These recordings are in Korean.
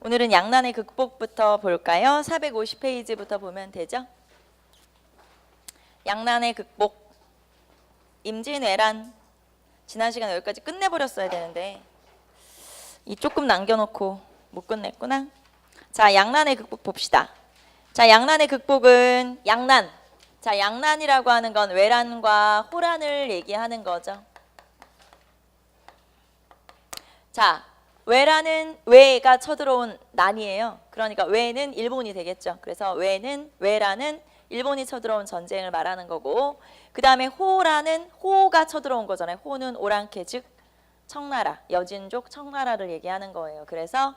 오늘은 양난의 극복부터 볼까요? 450페이지부터 보면 되죠? 양난의 극복, 임진왜란. 지난 시간에 여기까지 끝내버렸어야 되는데 이 조금 남겨놓고 못 끝냈구나. 자, 양난의 극복 봅시다. 자, 양난의 극복은 양난. 자, 양난이라고 하는 건 외란과 호란을 얘기하는 거죠. 자, 외란은 외가 쳐들어온 난이에요. 그러니까 외는 일본이 되겠죠. 그래서 외란은 일본이 쳐들어온 전쟁을 말하는 거고, 그 다음에 호란은 호가 쳐들어온 거잖아요. 호는 오랑캐, 즉 청나라, 여진족 청나라를 얘기하는 거예요. 그래서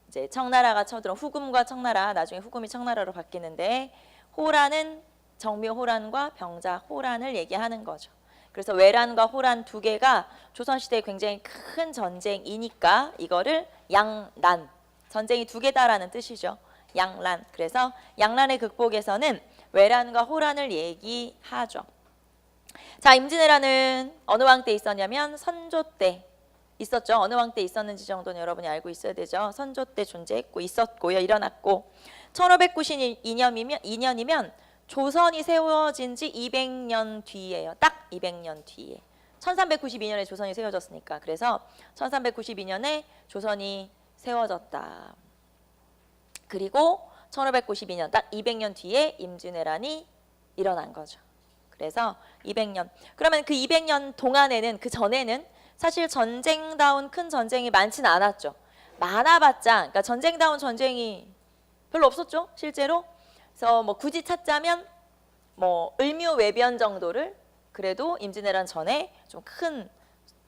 이제 청나라가 쳐들어온 후금과 청나라, 나중에 후금이 청나라로 바뀌는데, 호란은 정묘호란과 병자호란을 얘기하는 거죠. 그래서 외란과 호란 두 개가 조선시대에 굉장히 큰 전쟁이니까 이거를 양난, 전쟁이 두 개다라는 뜻이죠. 양난. 그래서 양난의 극복에서는 외란과 호란을 얘기하죠. 자, 임진왜란은 어느 왕 때 있었냐면 선조 때 있었죠. 어느 왕 때 있었는지 정도는 여러분이 알고 있어야 되죠. 선조 때 존재했고 있었고요. 일어났고 1592년이면 조선이 세워진 지 200년 뒤예요. 딱 200년 뒤에. 1392년에 조선이 세워졌으니까. 그래서 1392년에 조선이 세워졌다. 그리고 1592년 딱 200년 뒤에 임진왜란이 일어난 거죠. 그래서 200년. 그러면 그 200년 동안에는, 그 전에는 사실 전쟁다운 큰 전쟁이 많지는 않았죠. 많아봤자, 그러니까 전쟁다운 전쟁이 별로 없었죠, 실제로. 그래서 뭐 굳이 찾자면 뭐 을묘외변 정도를 그래도 임진왜란 전에 좀 큰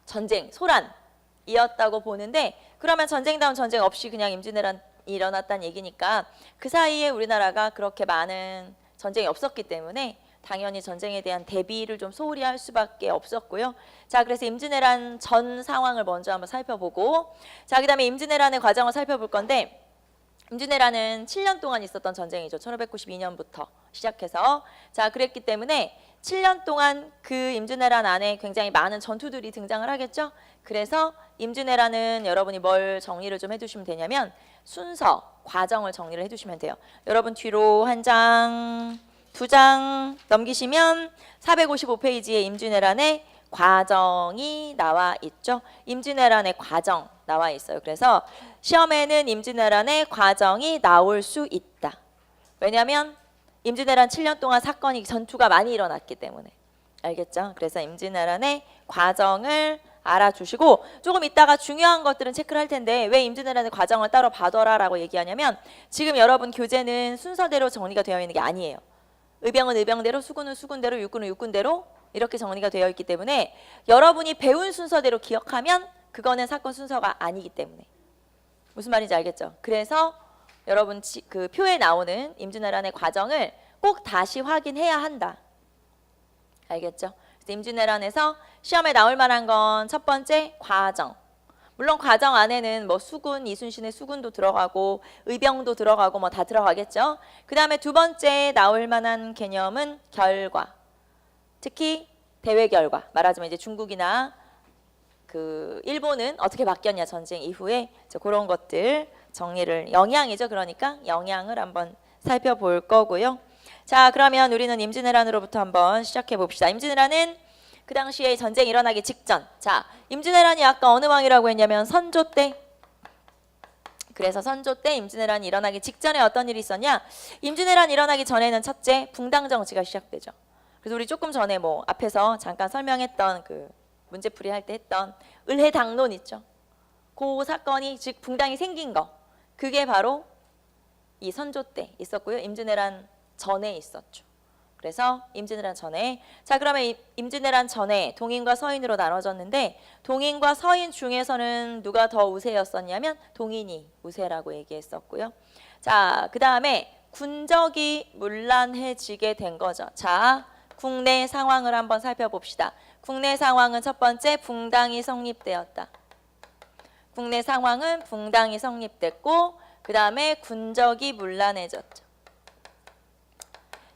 전쟁, 소란이었다고 보는데, 그러면 전쟁다운 전쟁 없이 그냥 임진왜란이 일어났다는 얘기니까 그 사이에 우리나라가 그렇게 많은 전쟁이 없었기 때문에 당연히 전쟁에 대한 대비를 좀 소홀히 할 수밖에 없었고요. 자, 그래서 임진왜란 전 상황을 먼저 한번 살펴보고, 자, 그 다음에 임진왜란의 과정을 살펴볼 건데, 임진왜란은 7년 동안 있었던 전쟁이죠. 1592년부터 시작해서. 자, 그랬기 때문에 7년 동안 그 임진왜란 안에 굉장히 많은 전투들이 등장을 하겠죠. 그래서 임진왜란은 여러분이 뭘 정리를 좀 해두시면 되냐면 순서, 과정을 정리를 해두시면 돼요. 여러분 뒤로 한 장, 두 장 넘기시면 455페이지에 임진왜란의 과정이 나와 있죠. 임진왜란의 과정 나와 있어요. 그래서 시험에는 임진왜란의 과정이 나올 수 있다. 왜냐하면 임진왜란 7년 동안 사건이, 전투가 많이 일어났기 때문에. 알겠죠? 그래서 임진왜란의 과정을 알아주시고, 조금 이따가 중요한 것들은 체크를 할 텐데 왜 임진왜란의 과정을 따로 봐둬라라고 얘기하냐면, 지금 여러분 교재는 순서대로 정리가 되어 있는 게 아니에요. 의병은 의병대로, 수군은 수군대로, 육군은 육군대로 이렇게 정리가 되어 있기 때문에 여러분이 배운 순서대로 기억하면 그거는 사건 순서가 아니기 때문에. 무슨 말인지 알겠죠? 그래서 여러분 그 표에 나오는 임진왜란의 과정을 꼭 다시 확인해야 한다. 알겠죠? 그래서 임진왜란에서 시험에 나올 만한 건 첫 번째 과정. 물론 과정 안에는 뭐 수군, 이순신의 수군도 들어가고 의병도 들어가고 뭐 다 들어가겠죠. 그 다음에 두 번째 나올 만한 개념은 결과. 특히 대외 결과. 말하자면 이제 중국이나 그 일본은 어떻게 바뀌었냐, 전쟁 이후에. 그런 것들 정리를, 영향이죠. 그러니까 영향을 한번 살펴볼 거고요. 자, 그러면 우리는 임진왜란으로부터 한번 시작해 봅시다. 임진왜란은 그 당시에 전쟁이 일어나기 직전. 자, 임진왜란이 아까 어느 왕이라고 했냐면 선조 때. 그래서 선조 때 임진왜란이 일어나기 직전에 어떤 일이 있었냐? 임진왜란 일어나기 전에는 첫째 붕당 정치가 시작되죠. 그래서 우리 조금 전에 뭐 앞에서 잠깐 설명했던 그 문제풀이 할 때 했던 을해당론 있죠. 그 사건이, 즉 붕당이 생긴 거, 그게 바로 이 선조 때 있었고요. 임진왜란 전에 있었죠. 그래서 임진왜란 전에. 자, 그러면 임진왜란 전에 동인과 서인으로 나눠졌는데, 동인과 서인 중에서는 누가 더 우세였었냐면 동인이 우세라고 얘기했었고요. 자, 그 다음에 군적이 문란해지게 된 거죠. 자, 국내 상황을 한번 살펴봅시다. 국내 상황은 첫 번째 붕당이 성립되었다. 국내 상황은 붕당이 성립됐고, 그 다음에 군적이 문란해졌죠.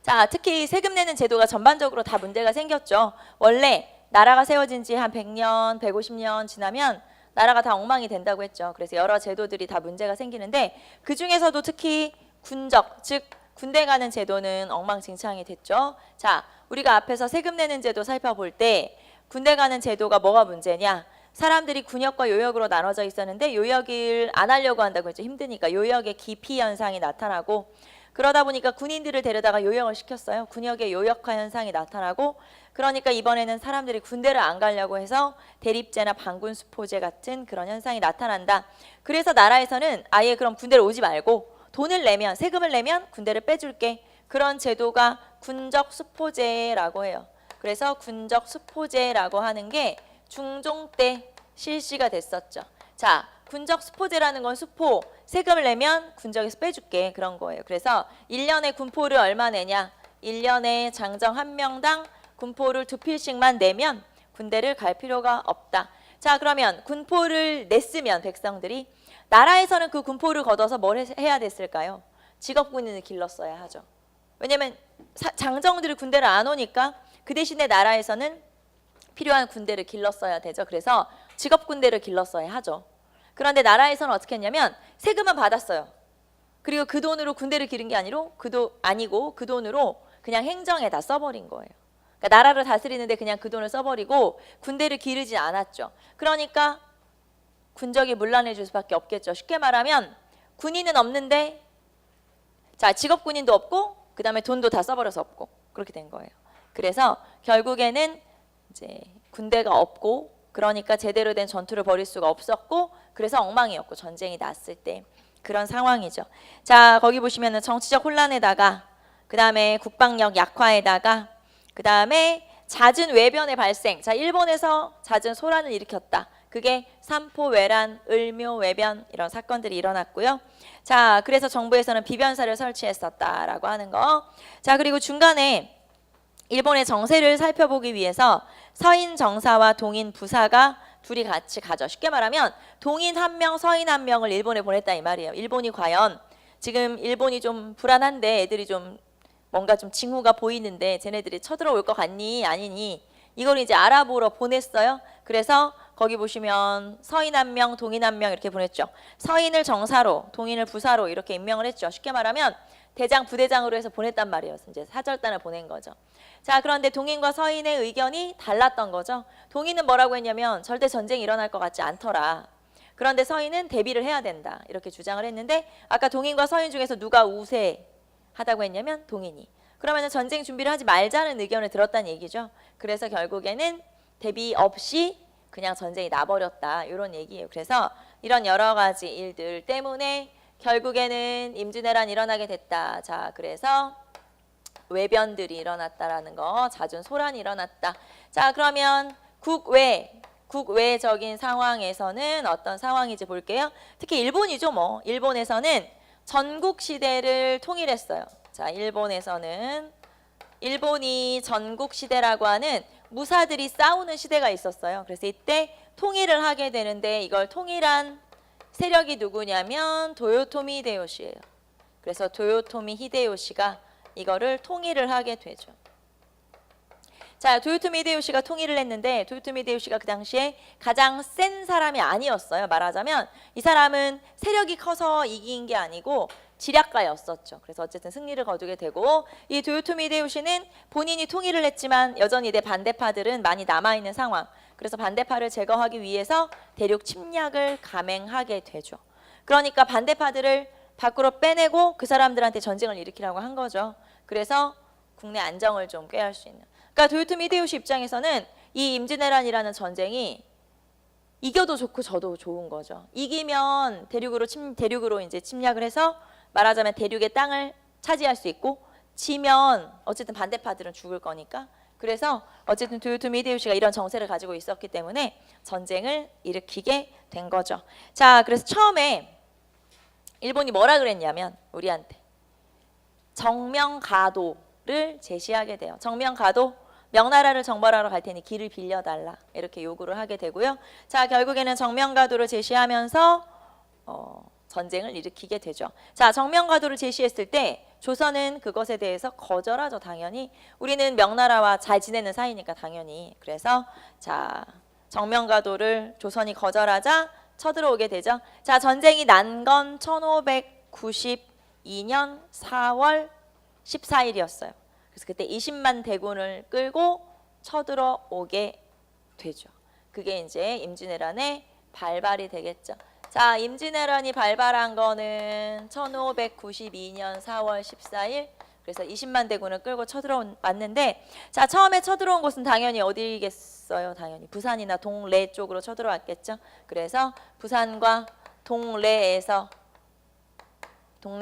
자, 특히 세금 내는 제도가 전반적으로 다 문제가 생겼죠. 원래 나라가 세워진 지 한 100년, 150년 지나면 나라가 다 엉망이 된다고 했죠. 그래서 여러 제도들이 다 문제가 생기는데 그 중에서도 특히 군적, 즉 군대 가는 제도는 엉망진창이 됐죠. 자, 우리가 앞에서 세금 내는 제도 살펴볼 때 군대 가는 제도가 뭐가 문제냐? 사람들이 군역과 요역으로 나눠져 있었는데 요역을 안 하려고 한다고 했죠. 힘드니까 요역의 기피 현상이 나타나고 그러다 보니까 군인들을 데려다가 요역을 시켰어요. 군역의 요역화 현상이 나타나고 그러니까 이번에는 사람들이 군대를 안 가려고 해서 대립제나 반군수포제 같은 그런 현상이 나타난다. 그래서 나라에서는 아예 그럼 군대를 오지 말고 돈을 내면 세금을 내면 군대를 빼줄게. 그런 제도가 군적수포제라고 해요. 그래서 군적수포제라고 하는 게 중종 때 실시가 됐었죠. 자, 군적수포제라는 건 수포, 세금을 내면 군적에서 빼줄게 그런 거예요. 그래서 1년에 군포를 얼마 내냐? 1년에 장정 한 명당 군포를 2필씩만 내면 군대를 갈 필요가 없다. 자, 그러면 군포를 냈으면 백성들이 나라에서는 그 군포를 걷어서 뭘 해야 됐을까요? 직업군인을 길렀어야 하죠. 왜냐면 장정들이 군대를 안 오니까 그 대신에 나라에서는 필요한 군대를 길렀어야 되죠. 그래서 직업군대를 길렀어야 하죠. 그런데 나라에서는 어떻게 했냐면 세금은 받았어요. 그리고 그 돈으로 군대를 기른 게 아니고 그 돈으로 그냥 행정에다 써버린 거예요. 그러니까 나라를 다스리는데 그냥 그 돈을 써버리고 군대를 기르지 않았죠. 그러니까 군적이 문란해질 수밖에 없겠죠. 쉽게 말하면 군인은 없는데 자 직업군인도 없고 그 다음에 돈도 다 써버려서 없고 그렇게 된 거예요. 그래서 결국에는 이제 군대가 없고 그러니까 제대로 된 전투를 벌일 수가 없었고 그래서 엉망이었고 전쟁이 났을 때 그런 상황이죠. 자 거기 보시면은 정치적 혼란에다가 그 다음에 국방력 약화에다가 그 다음에 잦은 외변의 발생. 자 일본에서 잦은 소란을 일으켰다. 그게 삼포 외란, 을묘 외변 이런 사건들이 일어났고요. 자 그래서 정부에서는 비변사를 설치했었다라고 하는 거. 자 그리고 중간에 일본의 정세를 살펴보기 위해서 서인 정사와 동인 부사가 둘이 같이 가죠. 쉽게 말하면 동인 한 명, 서인 한 명을 일본에 보냈다 이 말이에요. 일본이 과연 지금 일본이 좀 불안한데 애들이 좀 뭔가 좀 징후가 보이는데 쟤네들이 쳐들어올 것 같니 아니니 이걸 이제 알아보러 보냈어요. 그래서 거기 보시면 서인 한 명, 동인 한 명 이렇게 보냈죠. 서인을 정사로, 동인을 부사로 이렇게 임명을 했죠. 쉽게 말하면 대장, 부대장으로 해서 보냈단 말이에요. 이제 사절단을 보낸 거죠. 자, 그런데 동인과 서인의 의견이 달랐던 거죠. 동인은 뭐라고 했냐면 절대 전쟁이 일어날 것 같지 않더라. 그런데 서인은 대비를 해야 된다. 이렇게 주장을 했는데 아까 동인과 서인 중에서 누가 우세하다고 했냐면 동인이. 그러면 전쟁 준비를 하지 말자는 의견을 들었다는 얘기죠. 그래서 결국에는 대비 없이 그냥 전쟁이 나버렸다. 이런 얘기예요. 그래서 이런 여러 가지 일들 때문에 결국에는 임진왜란이 일어나게 됐다. 자, 그래서 외변들이 일어났다라는 거, 잦은 소란이 일어났다. 자, 그러면 국외적인 상황에서는 어떤 상황인지 볼게요. 특히 일본이죠, 뭐. 일본에서는 전국 시대를 통일했어요. 자, 일본이 전국 시대라고 하는 무사들이 싸우는 시대가 있었어요. 그래서 이때 통일을 하게 되는데 이걸 통일한 세력이 누구냐면 도요토미 히데요시예요. 그래서 도요토미 히데요시가 이거를 통일을 하게 되죠. 자, 도요토미 히데요시가 통일을 했는데 도요토미 히데요시가 그 당시에 가장 센 사람이 아니었어요. 말하자면 이 사람은 세력이 커서 이긴 게 아니고 지략가였었죠. 그래서 어쨌든 승리를 거두게 되고 이 도요토미 히데요시는 본인이 통일을 했지만 여전히 내 반대파들은 많이 남아있는 상황. 그래서 반대파를 제거하기 위해서 대륙 침략을 감행하게 되죠. 그러니까 반대파들을 밖으로 빼내고 그 사람들한테 전쟁을 일으키라고 한 거죠. 그래서 국내 안정을 좀 꾀할 수 있는. 그러니까 도요토미 히데요시 입장에서는 이 임진왜란이라는 전쟁이 이겨도 좋고 져도 좋은 거죠. 이기면 대륙으로 이제 침략을 해서 말하자면 대륙의 땅을 차지할 수 있고 지면 어쨌든 반대파들은 죽을 거니까 그래서 어쨌든 도요토미 히데요시가 이런 정세를 가지고 있었기 때문에 전쟁을 일으키게 된 거죠. 자, 그래서 처음에 일본이 뭐라 그랬냐면 우리한테 정명가도를 제시하게 돼요. 정명가도 명나라를 정벌하러 갈 테니 길을 빌려달라 이렇게 요구를 하게 되고요. 자, 결국에는 정명가도를 제시하면서 전쟁을 일으키게 되죠. 자, 정명가도를 제시했을 때 조선은 그것에 대해서 거절하죠. 당연히 우리는 명나라와 잘 지내는 사이니까 당연히. 그래서 자 정명가도를 조선이 거절하자 쳐들어오게 되죠. 자, 전쟁이 난 건 1592년 4월 14일이었어요. 그래서 그때 20만 대군을 끌고 쳐들어오게 되죠. 그게 이제 임진왜란의 발발이 되겠죠. 자, 임진왜란이 발발한 거는 1592년 4월 14일. 그래서 20만 대군을 끌고 쳐들어왔는데, 자, 처음에 쳐들어온 곳은 당연히 어디겠어요? 당연히 부산이나 동래 쪽으로 쳐들어왔겠죠. 그래서 부산과 동래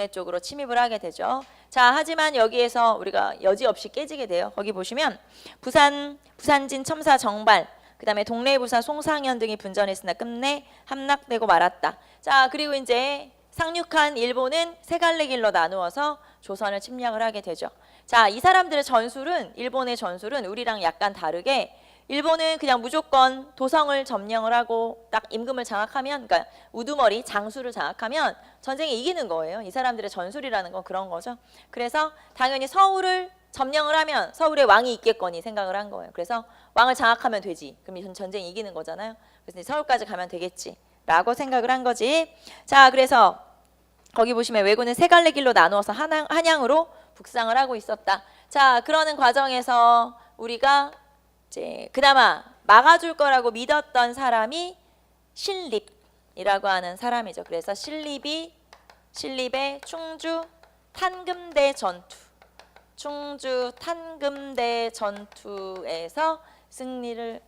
쪽으로 침입을 하게 되죠. 자, 하지만 여기에서 우리가 여지없이 깨지게 돼요. 거기 보시면 부산진 첨사 정발, 그 다음에 동래부사 송상현 등이 분전했으나 끝내 함락되고 말았다. 자, 그리고 이제 상륙한 일본은 세 갈래 길로 나누어서 조선을 침략을 하게 되죠. 자, 이 사람들의 전술은, 일본의 전술은 우리랑 약간 다르게, 일본은 그냥 무조건 도성을 점령을 하고 딱 임금을 장악하면, 그러니까 우두머리 장수를 장악하면 전쟁에 이기는 거예요. 이 사람들의 전술이라는 건 그런 거죠. 그래서 당연히 서울을 점령을 하면 서울에 왕이 있겠거니 생각을 한 거예요. 그래서 왕을 장악하면 되지. 그럼 이 전쟁이 이기는 거잖아요. 그래서 서울까지 가면 되겠지 라고 생각을 한 거지. 자, 그래서 거기 보시면 왜군은 세 갈래 길로 나누어서 한양으로 북상을 하고 있었다. 자, 그러는 과정에서 우리가 이제 그나마 막아줄 거라고 믿었던 사람이 신립이라고 하는 사람이죠. 그래서 신립의 충주 탄금대 전투에서 승리를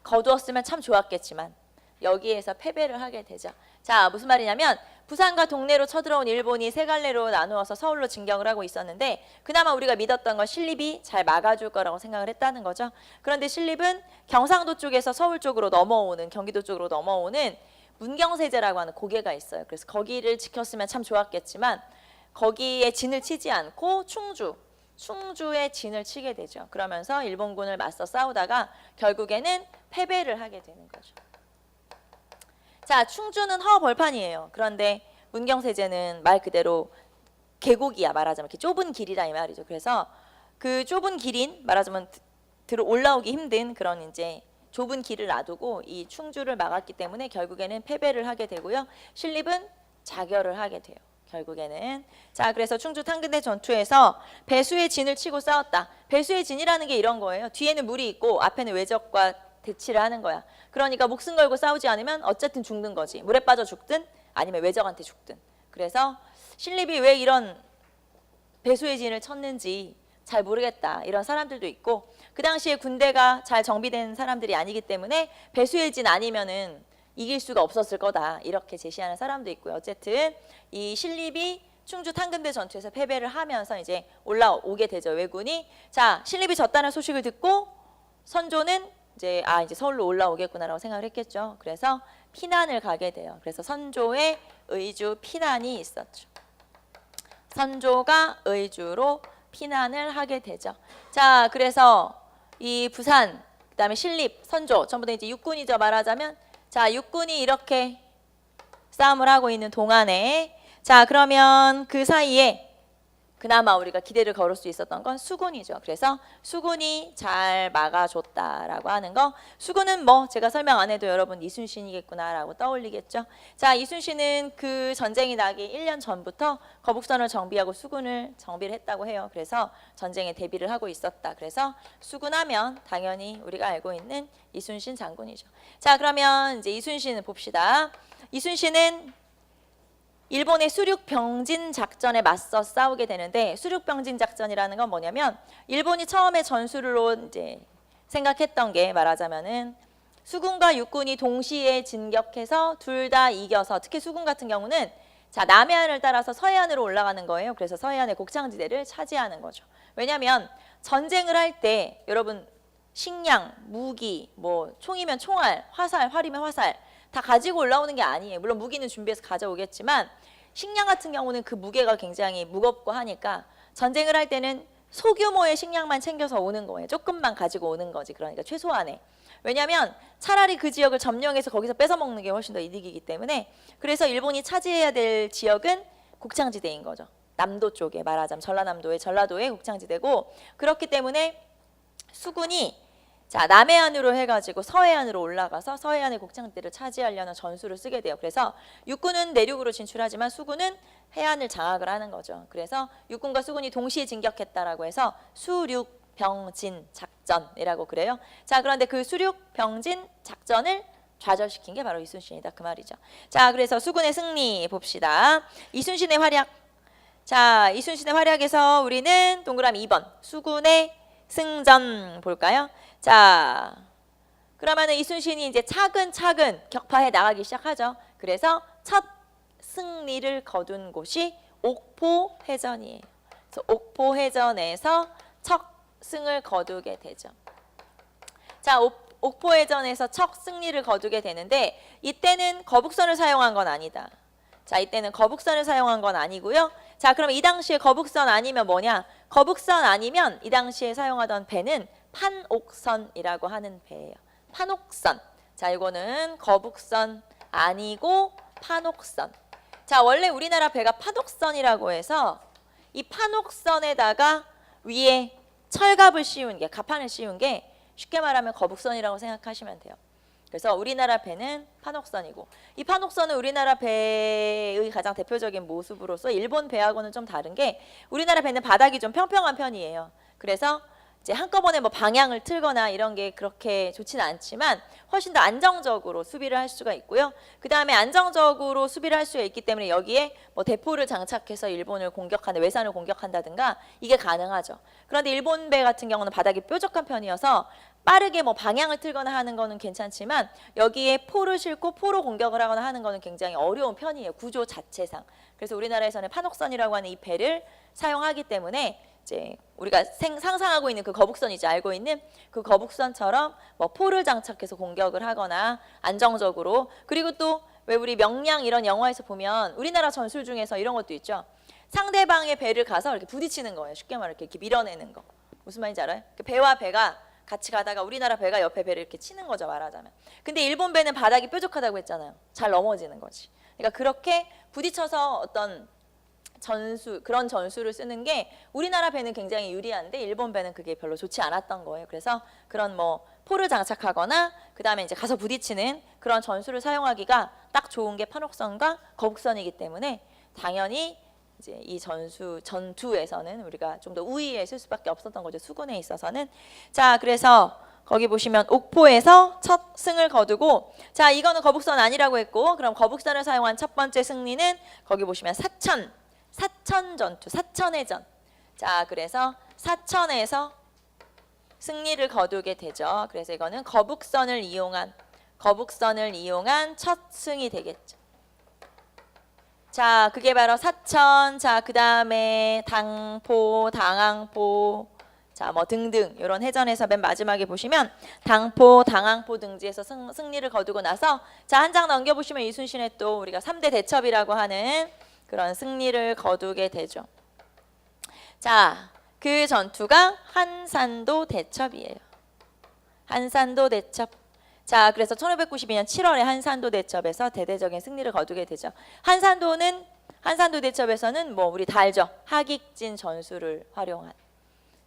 거두었으면 참 좋았겠지만 여기에서 패배를 하게 되죠. 자, 무슨 말이냐면 부산과 동래로 쳐들어온 일본이 세 갈래로 나누어서 서울로 진격을 하고 있었는데 그나마 우리가 믿었던 건 신립이 잘 막아줄 거라고 생각을 했다는 거죠. 그런데 신립은 경상도 쪽에서 서울 쪽으로 넘어오는, 경기도 쪽으로 넘어오는 문경세제라고 하는 고개가 있어요. 그래서 거기를 지켰으면 참 좋았겠지만 거기에 진을 치지 않고 충주에 진을 치게 되죠. 그러면서 일본군을 맞서 싸우다가 결국에는 패배를 하게 되는 거죠. 자, 충주는 허벌판이에요. 그런데 문경세제는 말 그대로 계곡이야. 말하자면 이렇게 좁은 길이라 이 말이죠. 그래서 그 좁은 길인, 말하자면 들어 올라오기 힘든 그런 이제 좁은 길을 놔두고 이 충주를 막았기 때문에 결국에는 패배를 하게 되고요. 신립은 자결을 하게 돼요. 결국에는. 자, 그래서 충주 탄근대 전투에서 배수의 진을 치고 싸웠다. 배수의 진이라는 게 이런 거예요. 뒤에는 물이 있고 앞에는 외적과 대치를 하는 거야. 그러니까 목숨 걸고 싸우지 않으면 어쨌든 죽는 거지. 물에 빠져 죽든 아니면 외적한테 죽든. 그래서 신립이 왜 이런 배수의 진을 쳤는지 잘 모르겠다. 이런 사람들도 있고 그 당시에 군대가 잘 정비된 사람들이 아니기 때문에 배수의 진 아니면은 이길 수가 없었을 거다. 이렇게 제시하는 사람도 있고요. 어쨌든 이 신립이 충주 탄근대 전투에서 패배를 하면서 이제 올라오게 되죠. 왜군이. 자, 신립이 졌다는 소식을 듣고 선조는 이제 서울로 올라오겠구나라고 생각을 했겠죠. 그래서 피난을 가게 돼요. 그래서 선조의 의주 피난이 있었죠. 선조가 의주로 피난을 하게 되죠. 자, 그래서 이 부산, 그다음에 신립, 선조 전부 다 이제 육군이죠. 말하자면 자, 육군이 이렇게 싸움을 하고 있는 동안에 자, 그러면 그 사이에 그나마 우리가 기대를 걸을 수 있었던 건 수군이죠. 그래서 수군이 잘 막아줬다라고 하는 거. 수군은 뭐 제가 설명 안 해도 여러분 이순신이겠구나라고 떠올리겠죠. 자, 이순신은 그 전쟁이 나기 1년 전부터 거북선을 정비하고 수군을 정비를 했다고 해요. 그래서 전쟁에 대비를 하고 있었다. 그래서 수군하면 당연히 우리가 알고 있는 이순신 장군이죠. 자, 그러면 이제 이순신을 봅시다. 이순신은 일본의 수륙병진 작전에 맞서 싸우게 되는데 수륙병진 작전이라는 건 뭐냐면 일본이 처음에 전술로 이제 생각했던 게 말하자면은 수군과 육군이 동시에 진격해서 둘 다 이겨서 특히 수군 같은 경우는 자, 남해안을 따라서 서해안으로 올라가는 거예요. 그래서 서해안의 곡창지대를 차지하는 거죠. 왜냐하면 전쟁을 할 때 여러분 식량, 무기, 뭐 총이면 총알, 화살, 활이면 화살 다 가지고 올라오는 게 아니에요. 물론 무기는 준비해서 가져오겠지만 식량 같은 경우는 그 무게가 굉장히 무겁고 하니까 전쟁을 할 때는 소규모의 식량만 챙겨서 오는 거예요. 조금만 가지고 오는 거지. 그러니까 최소한의. 왜냐하면 차라리 그 지역을 점령해서 거기서 뺏어먹는 게 훨씬 더 이득이기 때문에 그래서 일본이 차지해야 될 지역은 곡창지대인 거죠. 남도 쪽에 말하자면 전라도의 곡창지대고 그렇기 때문에 수군이 자, 남해안으로 해가지고 서해안으로 올라가서 서해안의 곡창지대를 차지하려는 전술을 쓰게 돼요. 그래서 육군은 내륙으로 진출하지만 수군은 해안을 장악을 하는 거죠. 그래서 육군과 수군이 동시에 진격했다라고 해서 수륙병진 작전이라고 그래요. 자, 그런데 그 수륙병진 작전을 좌절시킨 게 바로 이순신이다 그 말이죠. 자, 그래서 수군의 승리 봅시다. 이순신의 활약. 자, 이순신의 활약에서 우리는 동그라미 2번 수군의 승전 볼까요? 자, 그러면은 이순신이 이제 차근차근 격파해 나가기 시작하죠. 그래서 첫 승리를 거둔 곳이 옥포해전이에요. 그래서 옥포해전에서 첫 승을 거두게 되죠. 자, 옥포해전에서 첫 승리를 거두게 되는데 이때는 거북선을 사용한 건 아니다. 자, 이때는 거북선을 사용한 건 아니고요. 자, 그럼 이 당시에 거북선 아니면 뭐냐? 거북선 아니면 이 당시에 사용하던 배는 판옥선이라고 하는 배예요. 판옥선. 자, 이거는 거북선 아니고 판옥선. 자, 원래 우리나라 배가 판옥선이라고 해서 이 판옥선에다가 위에 철갑을 씌운 게, 갑판을 씌운 게 쉽게 말하면 거북선이라고 생각하시면 돼요. 그래서 우리나라 배는 판옥선이고 이 판옥선은 우리나라 배의 가장 대표적인 모습으로서 일본 배하고는 좀 다른 게 우리나라 배는 바닥이 좀 평평한 편이에요. 그래서 이제 한꺼번에 뭐 방향을 틀거나 이런 게 그렇게 좋지는 않지만 훨씬 더 안정적으로 수비를 할 수가 있고요. 그 다음에 안정적으로 수비를 할 수가 있기 때문에 여기에 뭐 대포를 장착해서 일본을 공격하는 외산을 공격한다든가 이게 가능하죠. 그런데 일본 배 같은 경우는 바닥이 뾰족한 편이어서 빠르게 뭐 방향을 틀거나 하는 거는 괜찮지만 여기에 포를 싣고 포로 공격을 하거나 하는 거는 굉장히 어려운 편이에요. 구조 자체상. 그래서 우리나라에서는 판옥선이라고 하는 이 배를 사용하기 때문에 이제 우리가 상상하고 있는 그 거북선이지 알고 있는 그 거북선처럼 뭐 포를 장착해서 공격을 하거나 안정적으로 그리고 또 왜 우리 명량 이런 영화에서 보면 우리나라 전술 중에서 이런 것도 있죠. 상대방의 배를 가서 이렇게 부딪히는 거예요. 쉽게 말해 이렇게 밀어내는 거. 무슨 말인지 알아요? 배와 배가 같이 가다가 우리나라 배가 옆에 배를 이렇게 치는 거죠, 말하자면. 근데 일본 배는 바닥이 뾰족하다고 했잖아요. 잘 넘어지는 거지. 그러니까 그렇게 부딪혀서 어떤 그런 전술을 쓰는 게 우리나라 배는 굉장히 유리한데 일본 배는 그게 별로 좋지 않았던 거예요. 그래서 그런 뭐 포를 장착하거나 그 다음에 이제 가서 부딪히는 그런 전술을 사용하기가 딱 좋은 게 판옥선과 거북선이기 때문에 당연히 이제 이 전투에서는 우리가 좀 더 우위에 쓸 수밖에 없었던 거죠. 수군에 있어서는. 자, 그래서 거기 보시면 옥포에서 첫 승을 거두고 자, 이거는 거북선 아니라고 했고 그럼 거북선을 사용한 첫 번째 승리는 거기 보시면 사천 전투, 사천해전. 자, 그래서 사천에서 승리를 거두게 되죠. 그래서 이거는 거북선을 이용한 첫 승이 되겠죠. 자, 그게 바로 사천. 자, 그 다음에 당포, 당항포, 자, 뭐 등등 이런 해전에서 맨 마지막에 보시면 당포, 당항포 등지에서 승리를 거두고 나서 자, 한 장 넘겨보시면 이순신의 또 우리가 3대 대첩이라고 하는 그런 승리를 거두게 되죠. 자, 그 전투가 한산도 대첩이에요. 한산도 대첩. 자, 그래서 1592년 7월에 한산도 대첩에서 대대적인 승리를 거두게 되죠. 한산도 대첩에서는 뭐 우리 다 알죠. 하익진 전술을 활용한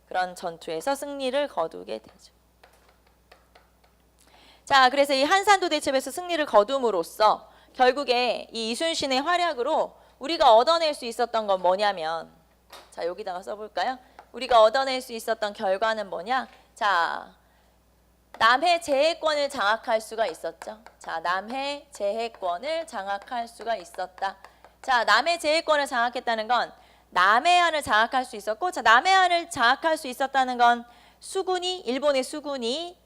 그런 전투에서 승리를 거두게 되죠. 자, 그래서 이 한산도 대첩에서 승리를 거둠으로써 결국에 이 이순신의 활약으로 우리가 얻어낼 수 있었던 건 뭐냐면 자, 여기다가 써볼까요? 우리가 얻어낼 수 있었던 결과는 뭐냐? 자, 남해 제해권을 장악할 수가 있었죠. 자, 남해 제해권을 장악할 수가 있었다. 자, 남해 제해권을 장악했다는 건 남해안을 장악할 수 있었고 자, 남해안을 장악할 수 있었다는 건 일본의 수군이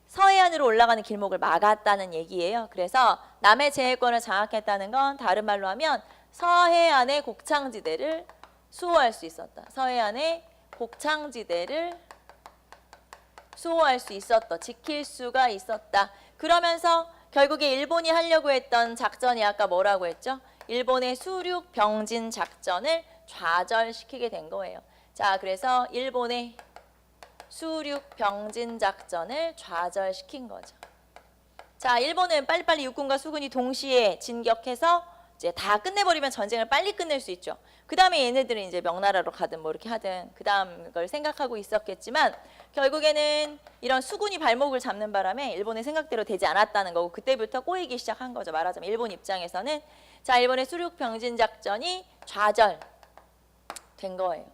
서해안으로 올라가는 길목을 막았다는 얘기예요. 그래서 남해 제해권을 장악했다는 건 다른 말로 하면 서해안의 곡창지대를 수호할 수 있었다. 서해안의 곡창지대를 수호할 수 있었다. 지킬 수가 있었다. 그러면서 결국에 일본이 하려고 했던 작전이 아까 뭐라고 했죠? 일본의 수륙병진 작전을 좌절시키게 된 거예요. 자, 그래서 일본의 수륙병진 작전을 좌절시킨 거죠. 자, 일본은 빨리빨리 육군과 수군이 동시에 진격해서 이제 다 끝내버리면 전쟁을 빨리 끝낼 수 있죠. 그 다음에 얘네들은 이제 명나라로 가든 뭐 이렇게 하든 그 다음 걸 생각하고 있었겠지만 결국에는 이런 수군이 발목을 잡는 바람에 일본의 생각대로 되지 않았다는 거고 그때부터 꼬이기 시작한 거죠. 말하자면 일본 입장에서는 자 일본의 수륙 병진 작전이 좌절된 거예요.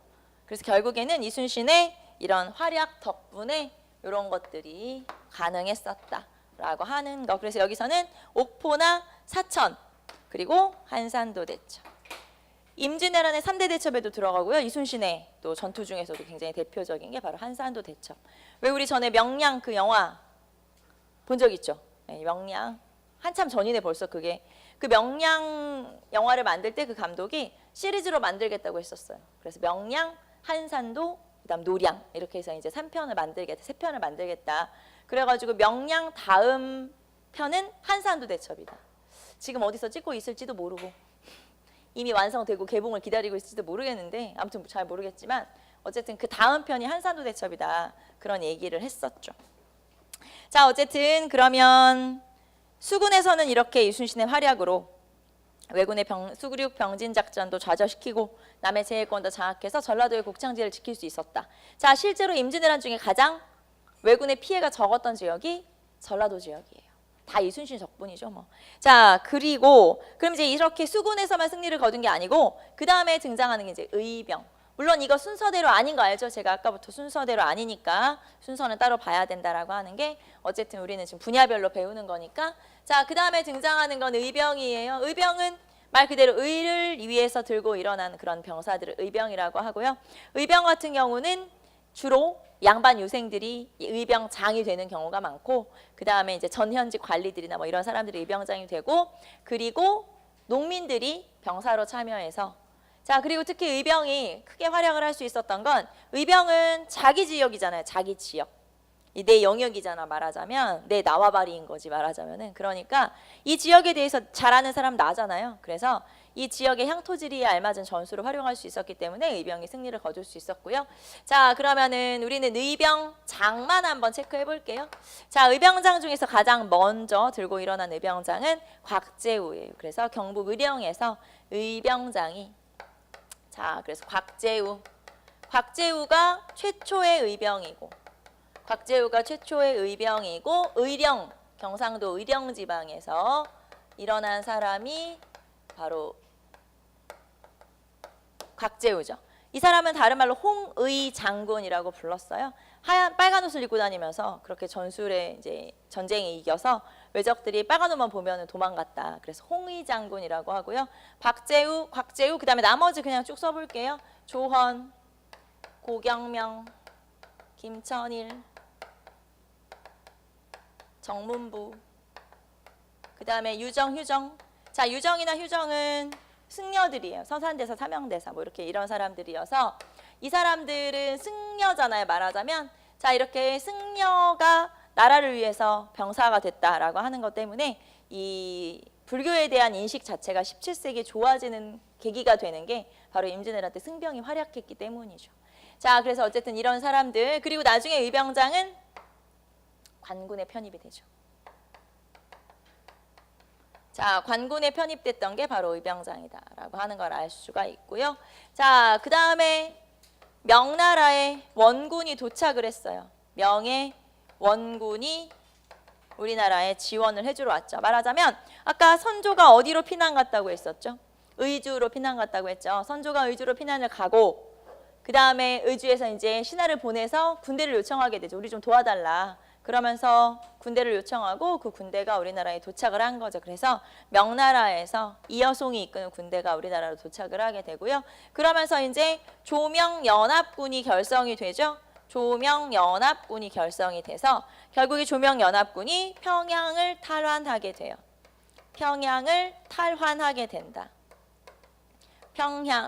그래서 결국에는 이순신의 이런 활약 덕분에 이런 것들이 가능했었다라고 하는 거. 그래서 여기서는 옥포나 사천 그리고 한산도 대첩. 임진왜란의 3대 대첩에도 들어가고요. 이순신의 또 전투 중에서도 굉장히 대표적인 게 바로 한산도 대첩. 왜 우리 전에 명량 그 영화 본 적 있죠? 네, 명량 한참 전이네 벌써 그게. 그 명량 영화를 만들 때 그 감독이 시리즈로 만들겠다고 했었어요. 그래서 명량, 한산도, 그다음 노량 이렇게 해서 이제 3편을 만들겠다, 3편을 만들겠다. 그래가지고 명량 다음 편은 한산도 대첩이다. 지금 어디서 찍고 있을지도 모르고 이미 완성되고 개봉을 기다리고 있을지도 모르겠는데 아무튼 잘 모르겠지만 어쨌든 그 다음 편이 한산도 대첩이다. 그런 얘기를 했었죠. 자 어쨌든 그러면 수군에서는 이렇게 이순신의 활약으로 왜군의 수륙 병진 작전도 좌절시키고 남의 제해권도 장악해서 전라도의 곡창지를 지킬 수 있었다. 자 실제로 임진왜란 중에 가장 왜군의 피해가 적었던 지역이 전라도 지역이에요. 다 이순신 덕분이죠 뭐. 자 그리고 그럼 이제 이렇게 수군에서만 승리를 거둔 게 아니고 그 다음에 등장하는 게 이제 의병. 물론 이거 순서대로 아닌 거 알죠? 제가 아까부터 순서대로 아니니까 순서는 따로 봐야 된다라고 하는 게 어쨌든 우리는 지금 분야별로 배우는 거니까 자 그 다음에 등장하는 건 의병이에요. 의병은 말 그대로 의를 위해서 들고 일어나는 그런 병사들을 의병이라고 하고요. 의병 같은 경우는 주로 양반 유생들이 의병장이 되는 경우가 많고 그 다음에 이제 전현직 관리들이나 뭐 이런 사람들이 의병장이 되고 그리고 농민들이 병사로 참여해서 자 그리고 특히 의병이 크게 활약을 할 수 있었던 건 의병은 자기 지역이잖아요. 자기 지역. 내 영역이잖아 말하자면 내 나와바리인 거지 말하자면은 그러니까 이 지역에 대해서 잘 아는 사람 나잖아요. 그래서 이 지역의 향토지리에 알맞은 전술을 활용할 수 있었기 때문에 의병이 승리를 거둘 수 있었고요. 자 그러면은 우리는 의병장만 한번 체크해 볼게요. 자 의병장 중에서 가장 먼저 들고 일어난 의병장은 곽재우예요. 그래서 경북 의령에서 의병장이 자 그래서 곽재우가 최초의 의병이고 곽재우가 최초의 의병이고 의령 경상도 의령 지방에서 일어난 사람이 바로 곽재우죠. 이 사람은 다른 말로 홍의 장군이라고 불렀어요. 하얀 빨간 옷을 입고 다니면서 그렇게 전술에 이제 전쟁에 이겨서 왜적들이 빨간 옷만 보면 도망갔다. 그래서 홍의 장군이라고 하고요. 곽재우, 그다음에 나머지 그냥 쭉 써볼게요. 조헌, 고경명, 김천일, 정문부, 그다음에 유정, 휴정. 자 유정이나 휴정은 승려들이에요. 서산대사, 사명대사 뭐 이렇게 이런 사람들이어서 이 사람들은 승려잖아요. 말하자면 자 이렇게 승려가 나라를 위해서 병사가 됐다라고 하는 것 때문에 이 불교에 대한 인식 자체가 17세기에 좋아지는 계기가 되는 게 바로 임진왜란 때 승병이 활약했기 때문이죠. 자 그래서 어쨌든 이런 사람들 그리고 나중에 의병장은 관군에 편입이 되죠. 자, 관군에 편입됐던 게 바로 의병장이다라고 하는 걸 알 수가 있고요. 자, 그 다음에 명나라에 원군이 도착을 했어요. 명의 원군이 우리나라에 지원을 해주러 왔죠. 말하자면 아까 선조가 어디로 피난 갔다고 했었죠? 의주로 피난 갔다고 했죠. 선조가 의주로 피난을 가고 그 다음에 의주에서 이제 신하를 보내서 군대를 요청하게 되죠. 우리 좀 도와달라. 그러면서 군대를 요청하고 그 군대가 우리나라에 도착을 한 거죠. 그래서 명나라에서 이여송이 이끄는 군대가 우리나라로 도착을 하게 되고요. 그러면서 이제 조명연합군이 결성이 되죠. 조명연합군이 결성이 돼서 결국에 조명연합군이 평양을 탈환하게 돼요. 평양을 탈환하게 된다.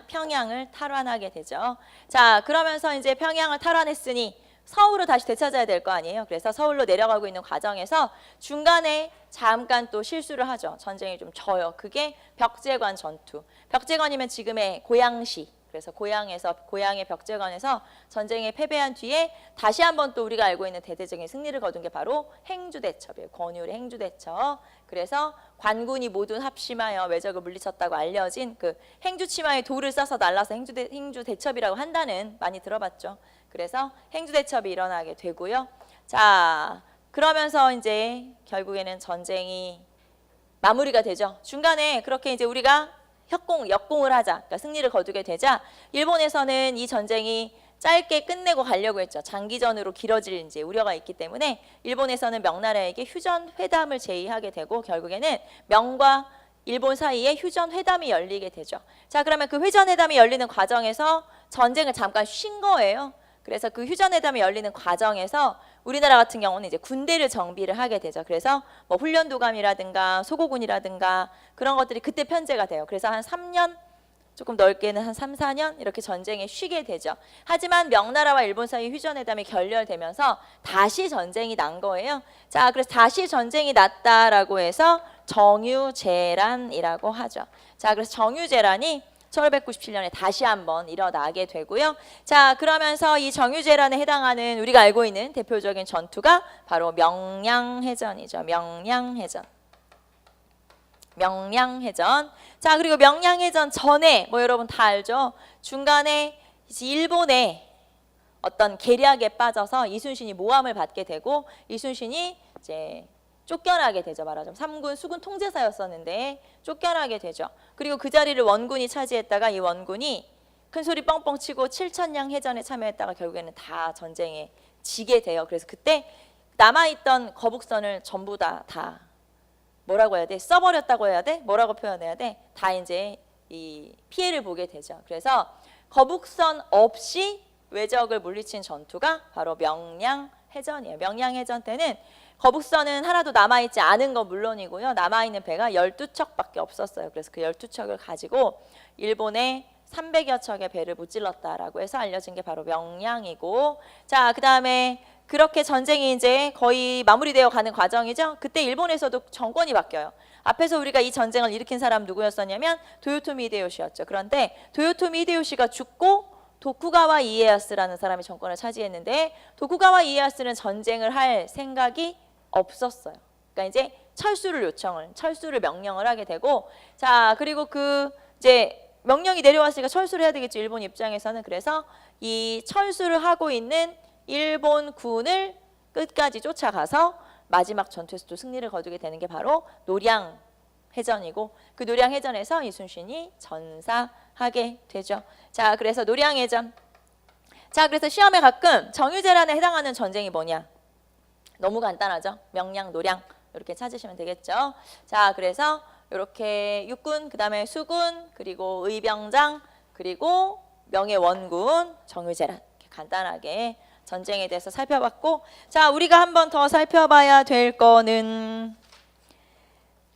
평양을 탈환하게 되죠. 자, 그러면서 이제 평양을 탈환했으니 서울을 다시 되찾아야 될 거 아니에요. 그래서 서울로 내려가고 있는 과정에서 중간에 잠깐 또 실수를 하죠. 전쟁이 좀 져요. 그게 벽제관 전투. 벽제관이면 지금의 고양시, 그래서 고향의 벽제관에서 전쟁에 패배한 뒤에 다시 한번 또 우리가 알고 있는 대대적인 승리를 거둔 게 바로 행주대첩이에요. 권율의 행주대첩. 그래서 관군이 모두 합심하여 외적을 물리쳤다고 알려진 그 행주치마에 돌을 싸서 날라서 행주대첩이라고 한다는 많이 들어봤죠. 그래서 행주대첩이 일어나게 되고요. 자, 그러면서 이제 결국에는 전쟁이 마무리가 되죠. 중간에 그렇게 이제 우리가 역공을 하자, 그러니까 승리를 거두게 되자 일본에서는 이 전쟁이 짧게 끝내고 가려고 했죠. 장기전으로 길어질 이제 우려가 있기 때문에 일본에서는 명나라에게 휴전 회담을 제의하게 되고 결국에는 명과 일본 사이에 휴전 회담이 열리게 되죠. 자, 그러면 그 휴전 회담이 열리는 과정에서 전쟁을 잠깐 쉰 거예요. 그래서 그 휴전회담이 열리는 과정에서 우리나라 같은 경우는 이제 군대를 정비를 하게 되죠. 그래서 뭐 훈련도감이라든가 소고군이라든가 그런 것들이 그때 편제가 돼요. 그래서 한 3년, 조금 넓게는 한 3, 4년 이렇게 전쟁에 쉬게 되죠. 하지만 명나라와 일본 사이 휴전회담이 결렬되면서 다시 전쟁이 난 거예요. 자, 그래서 다시 전쟁이 났다라고 해서 정유재란이라고 하죠. 자, 그래서 정유재란이 1597년에 다시 한번 일어나게 되고요. 자, 그러면서 이 정유재란에 해당하는 우리가 알고 있는 대표적인 전투가 바로 명량해전이죠. 명량해전. 자, 그리고 명량해전 전에 뭐 여러분 다 알죠? 중간에 일본의 어떤 계략에 빠져서 이순신이 모함을 받게 되고 이순신이 이제 쫓겨나게 되죠. 말하자면 삼군 수군 통제사였었는데 쫓겨나게 되죠. 그리고 그 자리를 원군이 차지했다가 이 원군이 큰 소리 뻥뻥 치고 칠천량 해전에 참여했다가 결국에는 다 전쟁에 지게 돼요. 그래서 그때 남아있던 거북선을 전부 다 뭐라고 해야 돼? 써버렸다고 해야 돼? 뭐라고 표현해야 돼? 다 이제 이 피해를 보게 되죠. 그래서 거북선 없이 외적을 물리친 전투가 바로 명량해전이에요. 명량해전 때는 거북선은 하나도 남아있지 않은 건 물론이고요. 남아있는 배가 12척밖에 없었어요. 그래서 그 12척을 가지고 일본의 300여 척의 배를 무찔렀다라고 해서 알려진 게 바로 명량이고, 자, 그 다음에 그렇게 전쟁이 이제 거의 마무리되어 가는 과정이죠. 그때 일본에서도 정권이 바뀌어요. 앞에서 우리가 이 전쟁을 일으킨 사람 누구였었냐면 도요토미 히데요시였죠. 그런데 도요토미 히데요시가 죽고 도쿠가와 이에야스라는 사람이 정권을 차지했는데 도쿠가와 이에야스는 전쟁을 할 생각이 없었어요. 그러니까 이제 철수를 명령을 하게 되고, 자, 그리고 그 이제 명령이 내려왔으니까 철수를 해야 되겠죠. 일본 입장에서는. 그래서 이 철수를 하고 있는 일본군을 끝까지 쫓아가서 마지막 전투에서도 승리를 거두게 되는 게 바로 노량해전이고, 그 노량해전에서 이순신이 전사하게 되죠. 자, 그래서 노량해전. 자, 그래서 시험에 가끔 정유재란에 해당하는 전쟁이 뭐냐? 너무 간단하죠. 명량, 노량 이렇게 찾으시면 되겠죠. 자, 그래서 이렇게 육군, 그 다음에 수군, 그리고 의병장, 그리고 명예원군, 정유재란 이렇게 간단하게 전쟁에 대해서 살펴봤고, 자, 우리가 한 번 더 살펴봐야 될 거는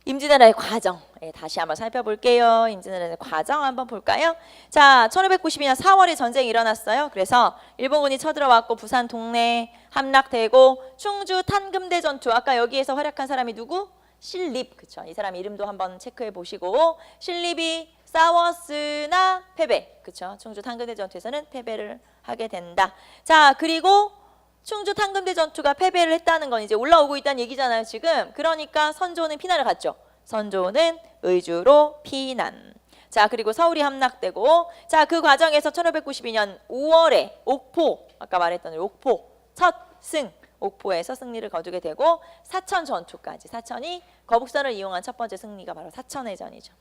임진왜란의 과정. 다시 한번 살펴볼게요. 임진왜란의 과정 한번 볼까요? 자, 1592년 4월에 전쟁이 일어났어요. 그래서 일본군이 쳐들어왔고 부산 동래 함락되고 충주 탄금대 전투. 아까 여기에서 활약한 사람이 누구? 신립. 그쵸? 이 사람 이름도 한번 체크해 보시고, 신립이 싸웠으나 패배. 그쵸? 충주 탄금대 전투에서는 패배를 하게 된다. 자, 그리고 충주 탄금대 전투가 패배를 했다는 건 이제 올라오고 있다는 얘기잖아요, 지금. 그러니까 선조는 피난을 갔죠. 선조는 의주로 피난. 자, 그리고 서울이 함락되고, 자, 그 과정에서 1592년 5월에 옥포, 아까 말했던 옥포 첫 승, 옥포에서 승리를 거두게 되고 사천 전투까지, 사천이 거북선을 이용한 첫 번째 승리가 바로 사천해전이죠.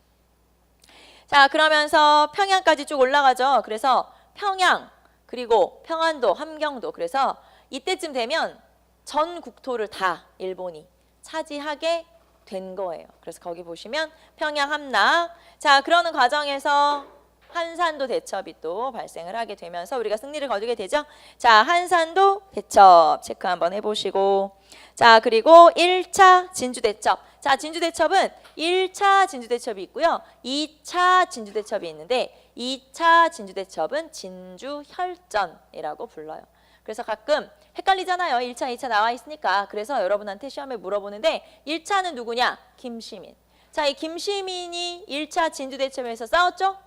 자, 그러면서 평양까지 쭉 올라가죠. 그래서 평양, 그리고 평안도, 함경도, 그래서 이때쯤 되면 전 국토를 다 일본이 차지하게 된 거예요. 그래서 거기 보시면 평양 함락. 자, 그러는 과정에서 한산도 대첩이 또 발생을 하게 되면서 우리가 승리를 거두게 되죠. 자, 한산도 대첩 체크 한번 해보시고, 자, 그리고 1차 진주대첩. 자, 진주대첩은 1차 진주대첩이 있고요. 2차 진주대첩이 있는데 2차 진주대첩은 진주혈전이라고 불러요. 그래서 가끔 헷갈리잖아요. 1차, 2차 나와 있으니까. 그래서 여러분한테 시험에 물어보는데 1차는 누구냐? 김시민. 자, 이 김시민이 1차 진주대첩에서 싸웠죠?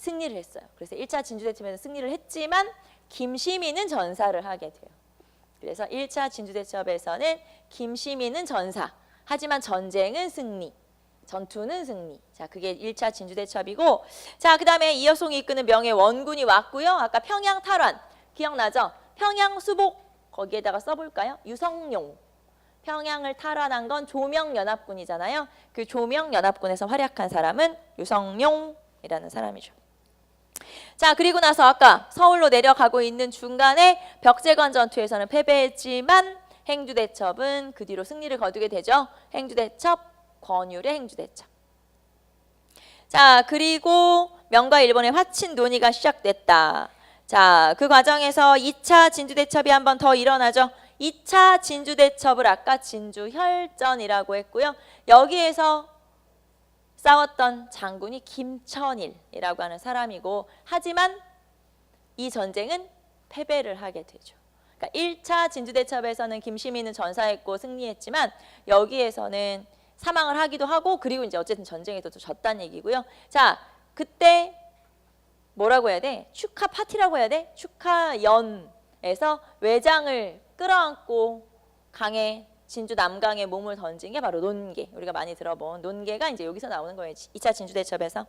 승리를 했어요. 그래서 1차 진주대첩에서 승리를 했지만 김시민은 전사를 하게 돼요. 그래서 1차 진주대첩에서는 김시민은 전사, 하지만 전쟁은 승리, 전투는 승리. 자, 그게 1차 진주대첩이고, 자, 그 다음에 이여송이 이끄는 명예 원군이 왔고요. 아까 평양 탈환 기억나죠? 평양 수복 거기에다가 써볼까요? 유성룡. 평양을 탈환한 건 조명연합군이잖아요. 그 조명연합군에서 활약한 사람은 유성룡이라는 사람이죠. 자, 그리고 나서 아까 서울로 내려가고 있는 중간에 벽제관 전투에서는 패배했지만 행주대첩은 그 뒤로 승리를 거두게 되죠. 행주대첩, 권율의 행주대첩. 자, 그리고 명과 일본의 화친 논의가 시작됐다. 자, 그 과정에서 2차 진주대첩이 한 번 더 일어나죠. 2차 진주대첩을 아까 진주혈전이라고 했고요. 여기에서 싸웠던 장군이 김천일이라고 하는 사람이고, 하지만 이 전쟁은 패배를 하게 되죠. 그러니까 1차 진주대첩에서는 김시민은 전사했고 승리했지만 여기에서는 사망을 하기도 하고, 그리고 이제 어쨌든 전쟁에서 또 졌다는 얘기고요. 자, 그때 뭐라고 해야 돼? 축하 파티라고 해야 돼? 축하연에서 외장을 끌어안고 강에 진주 남강에 몸을 던진 게 바로 논계. 우리가 많이 들어본 논계가 이제 여기서 나오는 거예요. 2차 진주대첩에서.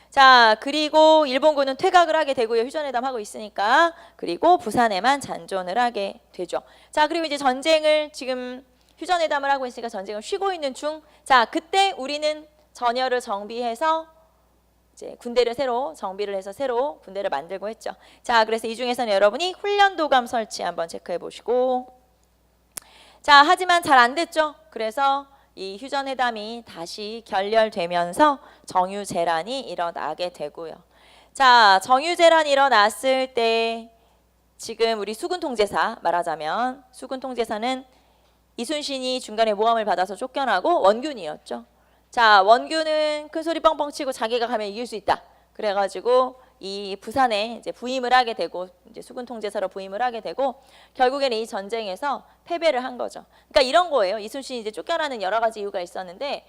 자, 그리고 일본군은 퇴각을 하게 되고요. 휴전회담 하고 있으니까. 그리고 부산에만 잔존을 하게 되죠. 자, 그리고 이제 전쟁을 지금 휴전회담을 하고 있으니까 전쟁을 쉬고 있는 중. 자, 그때 우리는 전열을 정비해서 이제 군대를 새로 정비를 해서 새로 군대를 만들고 했죠. 자, 그래서 이 중에서는 여러분이 훈련도감 설치 한번 체크해 보시고. 자, 하지만 잘 안 됐죠. 그래서 이 휴전회담이 다시 결렬되면서 정유재란이 일어나게 되고요. 자, 정유재란이 일어났을 때 지금 우리 수군통제사 말하자면 수군통제사는 이순신이 중간에 모함을 받아서 쫓겨나고 원균이었죠. 자, 원균은 큰 소리 뻥뻥 치고 자기가 가면 이길 수 있다. 그래가지고 이 부산에 이제 부임을 하게 되고, 이제 수군 통제사로 부임을 하게 되고, 결국에는 이 전쟁에서 패배를 한 거죠. 그러니까 이런 거예요. 이순신이 이제 쫓겨나는 여러 가지 이유가 있었는데,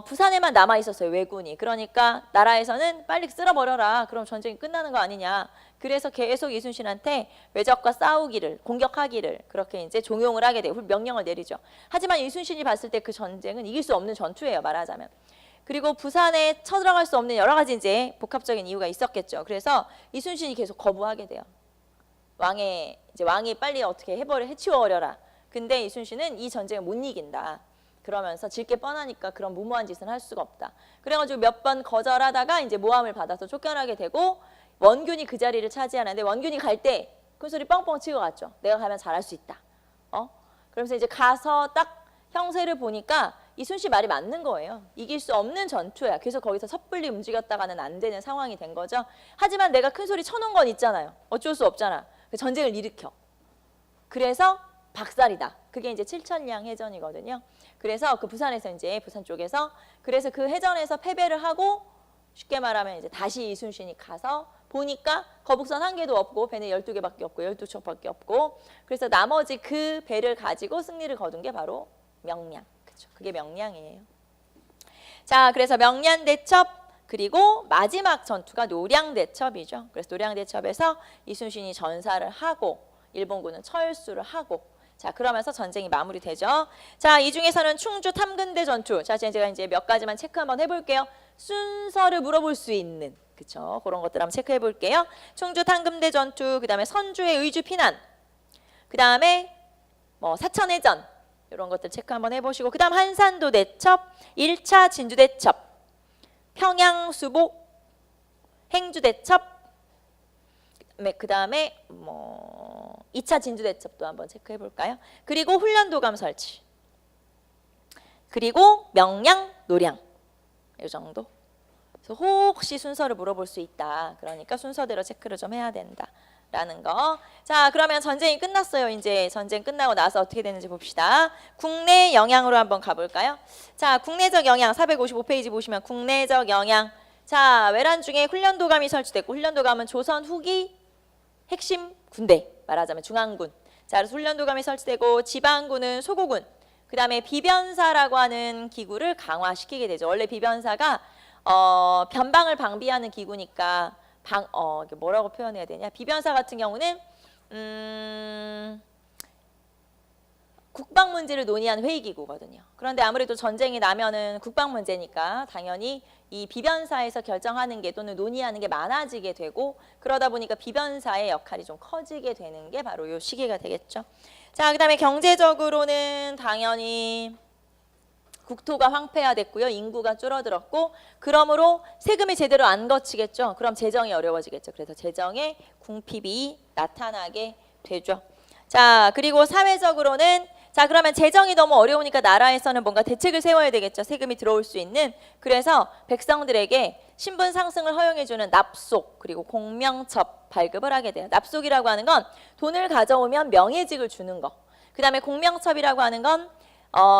부산에만 남아 있었어요, 왜군이. 그러니까 나라에서는 빨리 쓸어버려라. 그럼 전쟁이 끝나는 거 아니냐. 그래서 계속 이순신한테 외적과 싸우기를, 공격하기를 그렇게 이제 종용을 하게 되고 명령을 내리죠. 하지만 이순신이 봤을 때 그 전쟁은 이길 수 없는 전투예요, 말하자면. 그리고 부산에 쳐들어갈 수 없는 여러 가지 이제 복합적인 이유가 있었겠죠. 그래서 이순신이 계속 거부하게 돼요. 왕이 빨리 어떻게 해치워버려라. 근데 이순신은 이 전쟁을 못 이긴다. 그러면서 질 게 뻔하니까 그런 무모한 짓은 할 수가 없다. 그래가지고 몇 번 거절하다가 이제 모함을 받아서 쫓겨나게 되고, 원균이 그 자리를 차지하는데, 원균이 갈 때 큰소리 뻥뻥 치고 갔죠. 내가 가면 잘할 수 있다. 그러면서 이제 가서 딱 형세를 보니까 이순신 말이 맞는 거예요. 이길 수 없는 전투야. 그래서 거기서 섣불리 움직였다가는 안 되는 상황이 된 거죠. 하지만 내가 큰 소리 쳐놓은 건 있잖아요. 어쩔 수 없잖아. 전쟁을 일으켜. 그래서 박살이다. 그게 이제 칠천량 해전이거든요. 그래서 그 부산에서 이제 부산 쪽에서 그래서 그 해전에서 패배를 하고, 쉽게 말하면 이제 다시 이순신이 가서 보니까 거북선 한 개도 없고 배는 12개밖에 없고 12척밖에 없고, 그래서 나머지 그 배를 가지고 승리를 거둔 게 바로 명량. 그렇죠. 그게 명량이에요. 자, 그래서 명량대첩, 그리고 마지막 전투가 노량대첩이죠. 그래서 노량대첩에서 이순신이 전사를 하고 일본군은 철수를 하고, 자, 그러면서 전쟁이 마무리되죠. 자, 이 중에서는 충주 탐근대 전투. 자, 제가 이제 몇 가지만 체크 한번 해볼게요. 순서를 물어볼 수 있는, 그쵸? 그런 것들 한번 체크해 볼게요. 충주 탐근대 전투, 그 다음에 선주의 의주 피난, 그 다음에 뭐 사천해전, 이런 것들 체크 한번 해보시고, 그 다음 한산도 대첩, 1차 진주대첩, 평양수복, 행주대첩, 그 다음에 뭐 2차 진주대첩도 한번 체크해 볼까요? 그리고 훈련도감 설치, 그리고 명량, 노량, 이 정도. 그래서 혹시 순서를 물어볼 수 있다. 그러니까 순서대로 체크를 좀 해야 된다라는 거. 자, 그러면 전쟁이 끝났어요. 이제 전쟁 끝나고 나서 어떻게 되는지 봅시다. 국내 영향으로 한번 가볼까요? 자, 국내적 영향 455페이지 보시면 국내적 영향. 자, 외란 중에 훈련도감이 설치됐고, 훈련도감은 조선 후기 핵심 군대, 말하자면 중앙군. 자, 그래서 훈련도감이 설치되고, 지방군은 소고군, 그 다음에 비변사라고 하는 기구를 강화시키게 되죠. 원래 비변사가 변방을 방비하는 기구니까 이게 뭐라고 표현해야 되냐? 비변사 같은 경우는 국방 문제를 논의하는 회의기구거든요. 그런데 아무래도 전쟁이 나면은 국방 문제니까 당연히 이 비변사에서 결정하는 게 또는 논의하는 게 많아지게 되고 그러다 보니까 비변사의 역할이 좀 커지게 되는 게 바로 이 시기가 되겠죠. 자, 그다음에 경제적으로는 당연히 국토가 황폐화됐고요. 인구가 줄어들었고 그러므로 세금이 제대로 안 거치겠죠. 그럼 재정이 어려워지겠죠. 그래서 재정의 궁핍이 나타나게 되죠. 자, 그리고 사회적으로는 자, 그러면 재정이 너무 어려우니까 나라에서는 뭔가 대책을 세워야 되겠죠. 세금이 들어올 수 있는. 그래서 백성들에게 신분 상승을 허용해주는 납속 그리고 공명첩 발급을 하게 돼요. 납속이라고 하는 건 돈을 가져오면 명예직을 주는 거. 그 다음에 공명첩이라고 하는 건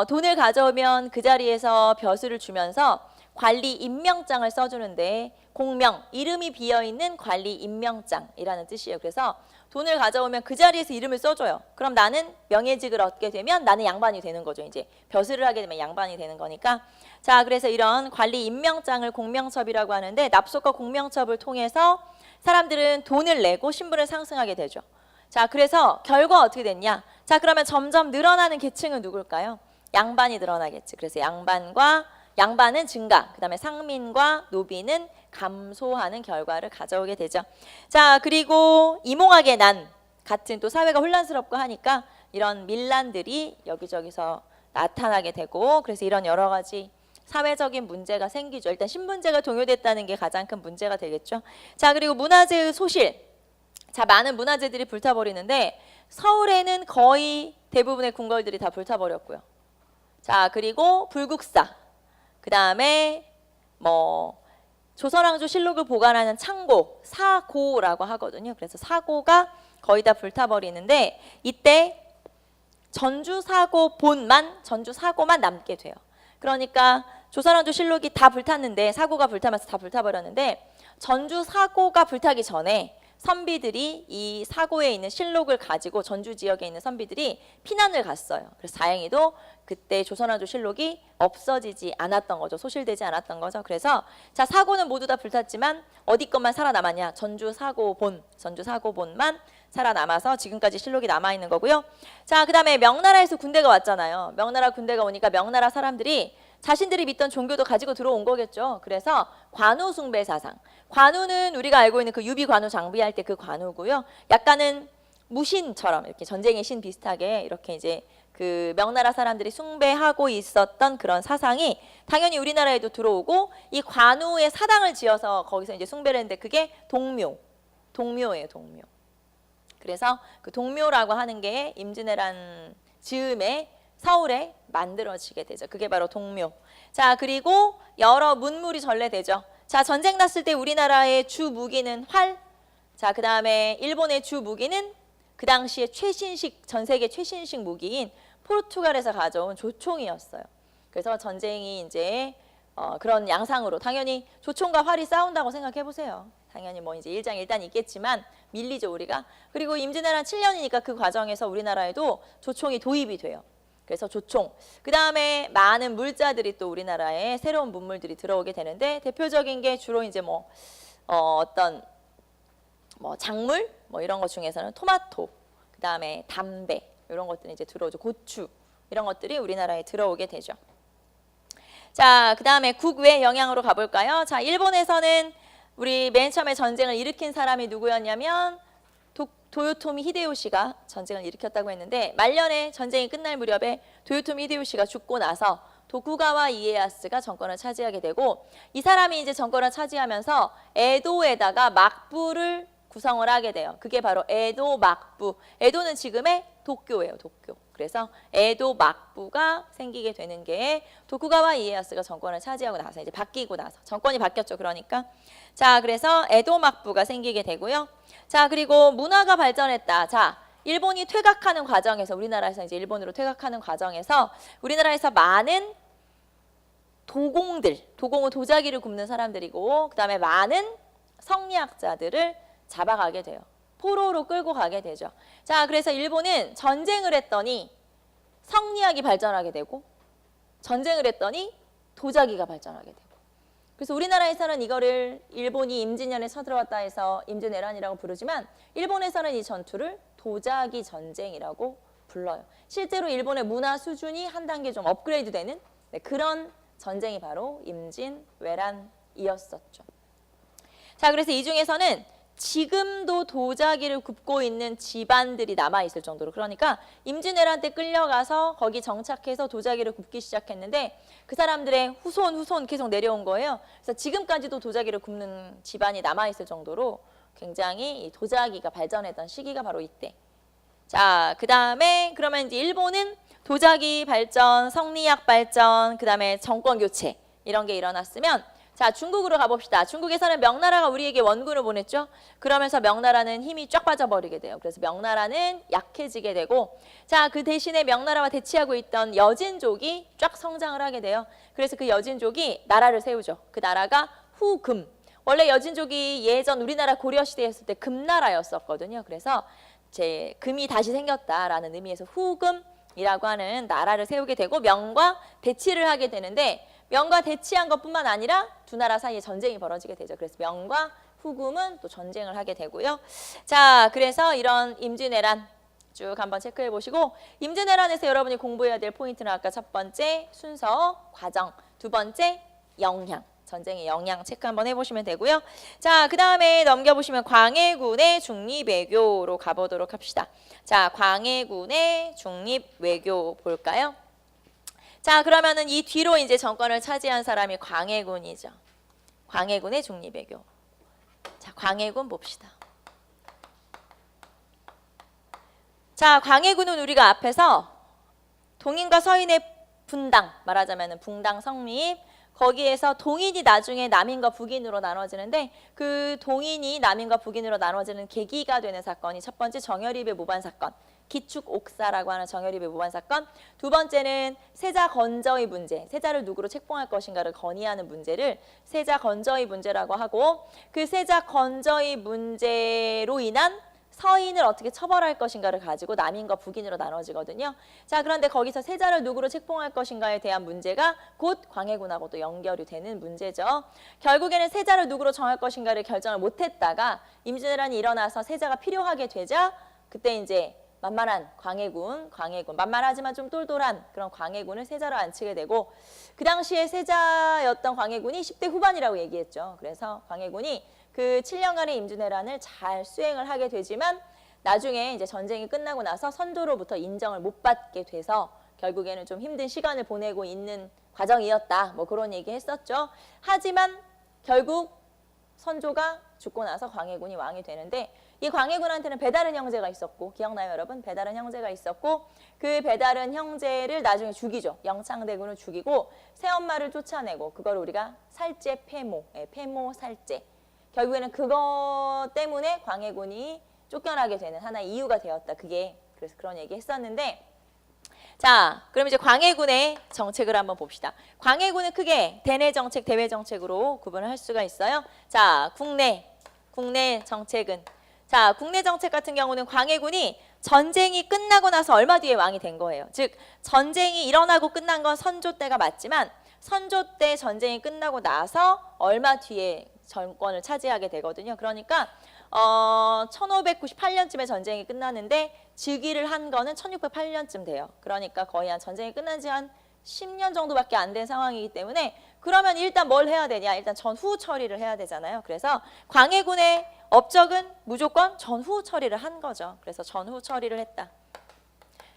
돈을 가져오면 그 자리에서 벼슬을 주면서 관리 임명장을 써주는데 공명, 이름이 비어있는 관리 임명장이라는 뜻이에요. 그래서 돈을 가져오면 그 자리에서 이름을 써줘요. 그럼 나는 명예직을 얻게 되면 나는 양반이 되는 거죠. 이제 벼슬을 하게 되면 양반이 되는 거니까. 자, 그래서 이런 관리 임명장을 공명첩이라고 하는데 납속과 공명첩을 통해서 사람들은 돈을 내고 신분을 상승하게 되죠. 자, 그래서 결과 어떻게 됐냐? 자, 그러면 점점 늘어나는 계층은 누굴까요? 양반이 늘어나겠지. 그래서 양반은 증가, 그 다음에 상민과 노비는 감소하는 결과를 가져오게 되죠. 자, 그리고 이몽학의 난 같은 또 사회가 혼란스럽고 하니까 이런 밀란들이 여기저기서 나타나게 되고 그래서 이런 여러 가지 사회적인 문제가 생기죠. 일단 신분제가 동요됐다는 게 가장 큰 문제가 되겠죠. 자, 그리고 문화재의 소실. 자, 많은 문화재들이 불타버리는데 서울에는 거의 대부분의 궁궐들이 다 불타버렸고요. 자, 그리고 불국사. 그 다음에 조선왕조 실록을 보관하는 창고, 사고라고 하거든요. 그래서 사고가 거의 다 불타버리는데 이때 전주 사고만 남게 돼요. 그러니까 조선왕조 실록이 다 불탔는데 사고가 불타면서 다 불타버렸는데 전주 사고가 불타기 전에 선비들이 이 사고에 있는 실록을 가지고 전주 지역에 있는 선비들이 피난을 갔어요. 그래서 다행히도 그때 조선왕조 실록이 없어지지 않았던 거죠. 소실되지 않았던 거죠. 그래서 자, 사고는 모두 다 불탔지만 어디 것만 살아남았냐? 전주 사고본만 살아남아서 지금까지 실록이 남아있는 거고요. 자, 그 다음에 명나라에서 군대가 왔잖아요. 명나라 군대가 오니까 명나라 사람들이 자신들이 믿던 종교도 가지고 들어온 거겠죠. 그래서 관우 숭배 사상. 관우는 우리가 알고 있는 그 유비 관우 장비할 때 그 관우고요. 약간은 무신처럼 이렇게 전쟁의 신 비슷하게 이렇게 이제 그 명나라 사람들이 숭배하고 있었던 그런 사상이 당연히 우리나라에도 들어오고 이 관우의 사당을 지어서 거기서 이제 숭배를 했는데 그게 동묘예요, 동묘. 그래서 그 동묘라고 하는 게 임진왜란 즈음에 서울에 만들어지게 되죠. 그게 바로 동묘. 자, 그리고 여러 문물이 전래되죠. 자, 전쟁 났을 때 우리나라의 주 무기는 활. 자, 그 다음에 일본의 주 무기는 그 당시에 전 세계 최신식 무기인 포르투갈에서 가져온 조총이었어요. 그래서 전쟁이 이제 그런 양상으로 당연히 조총과 활이 싸운다고 생각해 보세요. 당연히 뭐 이제 일장일단이 있겠지만 밀리죠, 우리가. 그리고 임진왜란 7년이니까 그 과정에서 우리나라에도 조총이 도입이 돼요. 그래서 조총, 그 다음에 많은 물자들이 또 우리나라에 새로운 문물들이 들어오게 되는데 대표적인 게 주로 이제 어떤 작물 이런 것 중에서는 토마토, 그 다음에 담배 이런 것들이 이제 들어오죠. 고추 이런 것들이 우리나라에 들어오게 되죠. 자, 그 다음에 국외 영향으로 가볼까요? 자, 일본에서는 우리 맨 처음에 전쟁을 일으킨 사람이 누구였냐면 도요토미 히데요시가 전쟁을 일으켰다고 했는데 말년에 전쟁이 끝날 무렵에 도요토미 히데요시가 죽고 나서 도쿠가와 이에야스가 정권을 차지하게 되고 이 사람이 이제 정권을 차지하면서 에도에다가 막부를 구성을 하게 돼요. 그게 바로 에도 막부. 에도는 지금의 도쿄예요, 도쿄. 그래서 에도 막부가 생기게 되는 게 도쿠가와 이에야스가 정권을 차지하고 나서 이제 바뀌고 나서 정권이 바뀌었죠. 그러니까 자, 그래서 에도 막부가 생기게 되고요. 자, 그리고 문화가 발전했다. 자, 일본이 퇴각하는 과정에서 우리나라에서 이제 일본으로 퇴각하는 과정에서 우리나라에서 많은 도공은 도자기를 굽는 사람들이고 그다음에 많은 성리학자들을 잡아가게 돼요. 포로로 끌고 가게 되죠. 자, 그래서 일본은 전쟁을 했더니 성리학이 발전하게 되고 전쟁을 했더니 도자기가 발전하게 되고 그래서 우리나라에서는 이거를 일본이 임진년에 쳐들어왔다 해서 임진왜란이라고 부르지만 일본에서는 이 전투를 도자기 전쟁이라고 불러요. 실제로 일본의 문화 수준이 한 단계 좀 업그레이드되는 그런 전쟁이 바로 임진왜란이었었죠. 자, 그래서 이 중에서는 지금도 도자기를 굽고 있는 집안들이 남아있을 정도로, 그러니까 임진왜란 때 끌려가서 거기 정착해서 도자기를 굽기 시작했는데 그 사람들의 후손 계속 내려온 거예요. 그래서 지금까지도 도자기를 굽는 집안이 남아있을 정도로 굉장히 이 도자기가 발전했던 시기가 바로 이때. 자, 그 다음에 그러면 이제 일본은 도자기 발전, 성리학 발전, 그 다음에 정권 교체 이런 게 일어났으면, 자, 중국으로 가봅시다. 중국에서는 명나라가 우리에게 원군을 보냈죠. 그러면서 명나라는 힘이 쫙 빠져버리게 돼요. 그래서 명나라는 약해지게 되고, 자, 그 대신에 명나라와 대치하고 있던 여진족이 쫙 성장을 하게 돼요. 그래서 그 여진족이 나라를 세우죠. 그 나라가 후금. 원래 여진족이 예전 우리나라 고려시대였을 때 금나라였었거든요. 그래서 제 금이 다시 생겼다라는 의미에서 후금이라고 하는 나라를 세우게 되고 명과 대치를 하게 되는데, 명과 대치한 것뿐만 아니라 두 나라 사이에 전쟁이 벌어지게 되죠. 그래서 명과 후금은 또 전쟁을 하게 되고요. 자, 그래서 이런 임진왜란 쭉 한번 체크해 보시고, 임진왜란에서 여러분이 공부해야 될 포인트는 아까 첫 번째 순서, 과정, 두 번째 영향, 전쟁의 영향 체크 한번 해보시면 되고요. 자, 그 다음에 넘겨보시면 광해군의 중립외교로 가보도록 합시다. 자, 광해군의 중립외교 볼까요? 자, 그러면은 이 뒤로 이제 정권을 차지한 사람이 광해군이죠. 광해군의 중립외교. 자, 광해군 봅시다. 자, 광해군은 우리가 앞에서 동인과 서인의 분당, 말하자면 붕당 성립, 거기에서 동인이 나중에 남인과 북인으로 나눠지는데, 그 동인이 남인과 북인으로 나눠지는 계기가 되는 사건이 첫 번째 정여립의 모반 사건, 기축 옥사라고 하는 정여립의 모반 사건, 두 번째는 세자 건저의 문제, 세자를 누구로 책봉할 것인가를 건의하는 문제를 세자 건저의 문제라고 하고, 그 세자 건저의 문제로 인한 서인을 어떻게 처벌할 것인가를 가지고 남인과 북인으로 나눠지거든요. 자, 그런데 거기서 세자를 누구로 책봉할 것인가에 대한 문제가 곧 광해군하고 또 연결이 되는 문제죠. 결국에는 세자를 누구로 정할 것인가를 결정을 못했다가 임진왜란이 일어나서 세자가 필요하게 되자 그때 이제 만만한 광해군, 만만하지만 좀 똘똘한 그런 광해군을 세자로 앉히게 되고, 그 당시에 세자였던 광해군이 10대 후반이라고 얘기했죠. 그래서 광해군이 그 7년간의 임진왜란을 잘 수행을 하게 되지만 나중에 이제 전쟁이 끝나고 나서 선조로부터 인정을 못 받게 돼서 결국에는 좀 힘든 시간을 보내고 있는 과정이었다. 뭐 그런 얘기 했었죠. 하지만 결국 선조가 죽고 나서 광해군이 왕이 되는데, 이 광해군한테는 배다른 형제가 있었고, 기억나요 여러분? 배다른 형제가 있었고, 그 배다른 형제를 나중에 죽이죠. 영창대군을 죽이고 새엄마를 쫓아내고, 그걸 우리가 살제 폐모, 폐모 살제. 결국에는 그거 때문에 광해군이 쫓겨나게 되는 하나의 이유가 되었다. 그게 그래서 그런 얘기 했었는데, 자, 그럼 이제 광해군의 정책을 한번 봅시다. 광해군은 크게 대내 정책, 대외 정책으로 구분을 할 수가 있어요. 자, 국내 정책은, 자, 국내 정책 같은 경우는 광해군이 전쟁이 끝나고 나서 얼마 뒤에 왕이 된 거예요. 즉, 전쟁이 일어나고 끝난 건 선조 때가 맞지만 선조 때 전쟁이 끝나고 나서 얼마 뒤에 정권을 차지하게 되거든요. 그러니까 1598년쯤에 전쟁이 끝나는데 즉위를 한 거는 1608년쯤 돼요. 그러니까 거의 한 전쟁이 끝난 지 한 10년 정도밖에 안 된 상황이기 때문에, 그러면 일단 뭘 해야 되냐? 일단 전후 처리를 해야 되잖아요. 그래서 광해군의 업적은 무조건 전후 처리를 한 거죠. 그래서 전후 처리를 했다.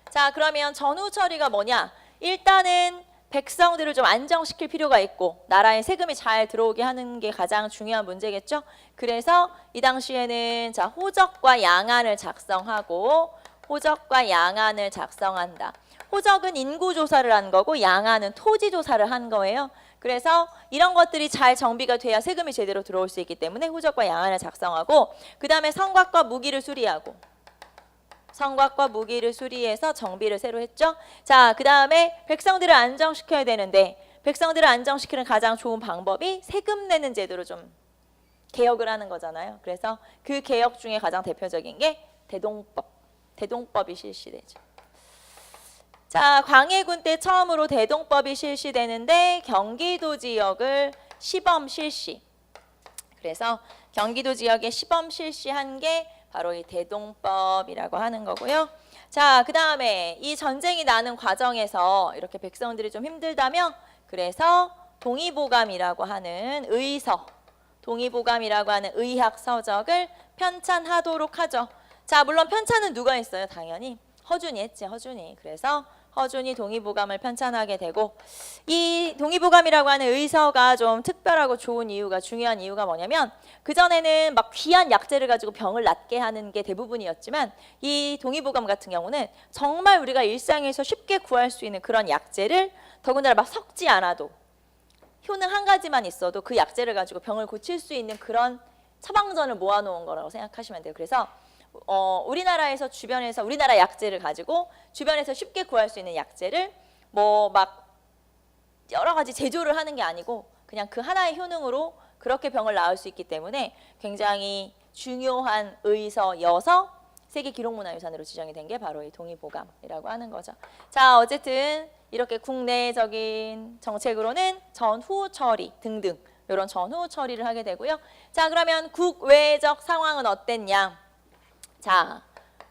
자, 그러면 전후 처리가 뭐냐? 일단은 백성들을 좀 안정시킬 필요가 있고 나라에 세금이 잘 들어오게 하는 게 가장 중요한 문제겠죠. 그래서 이 당시에는 자, 호적과 양안을 작성하고, 호적과 양안을 작성한다. 호적은 인구 조사를 한 거고 양안은 토지 조사를 한 거예요. 그래서 이런 것들이 잘 정비가 돼야 세금이 제대로 들어올 수 있기 때문에 호적과 양안을 작성하고, 그 다음에 성곽과 무기를 수리하고, 성곽과 무기를 수리해서 정비를 새로 했죠. 자, 그 다음에 백성들을 안정시켜야 되는데, 백성들을 안정시키는 가장 좋은 방법이 세금 내는 제도로 좀 개혁을 하는 거잖아요. 그래서 그 개혁 중에 가장 대표적인 게 대동법이 실시되죠. 자, 광해군 때 처음으로 대동법이 실시되는데 경기도 지역을 시범 실시. 그래서 경기도 지역에 시범 실시한 게 바로 이 대동법이라고 하는 거고요. 자, 그 다음에 이 전쟁이 나는 과정에서 이렇게 백성들이 좀 힘들다며 그래서 동의보감이라고 하는 의서, 동의보감이라고 하는 의학 서적을 편찬하도록 하죠. 자, 물론 편찬은 누가 했어요? 당연히 허준이 했지, 허준이. 그래서 허준이 동의보감을 편찬하게 되고, 이 동의보감이라고 하는 의서가 좀 특별하고 좋은 이유가, 중요한 이유가 뭐냐면 그전에는 막 귀한 약재를 가지고 병을 낫게 하는 게 대부분이었지만 이 동의보감 같은 경우는 정말 우리가 일상에서 쉽게 구할 수 있는 그런 약재를 더군다나 막 섞지 않아도 효능 한 가지만 있어도 그 약재를 가지고 병을 고칠 수 있는 그런 처방전을 모아놓은 거라고 생각하시면 돼요. 그래서 우리나라에서 주변에서 우리나라 약재를 가지고 주변에서 쉽게 구할 수 있는 약재를 뭐 막 여러 가지 제조를 하는 게 아니고 그냥 그 하나의 효능으로 그렇게 병을 나을 수 있기 때문에 굉장히 중요한 의서여서 세계 기록문화유산으로 지정이 된 게 바로 이 동의보감이라고 하는 거죠. 자, 어쨌든 이렇게 국내적인 정책으로는 전후 처리 등등 이런 전후 처리를 하게 되고요. 자, 그러면 국외적 상황은 어땠냐? 자,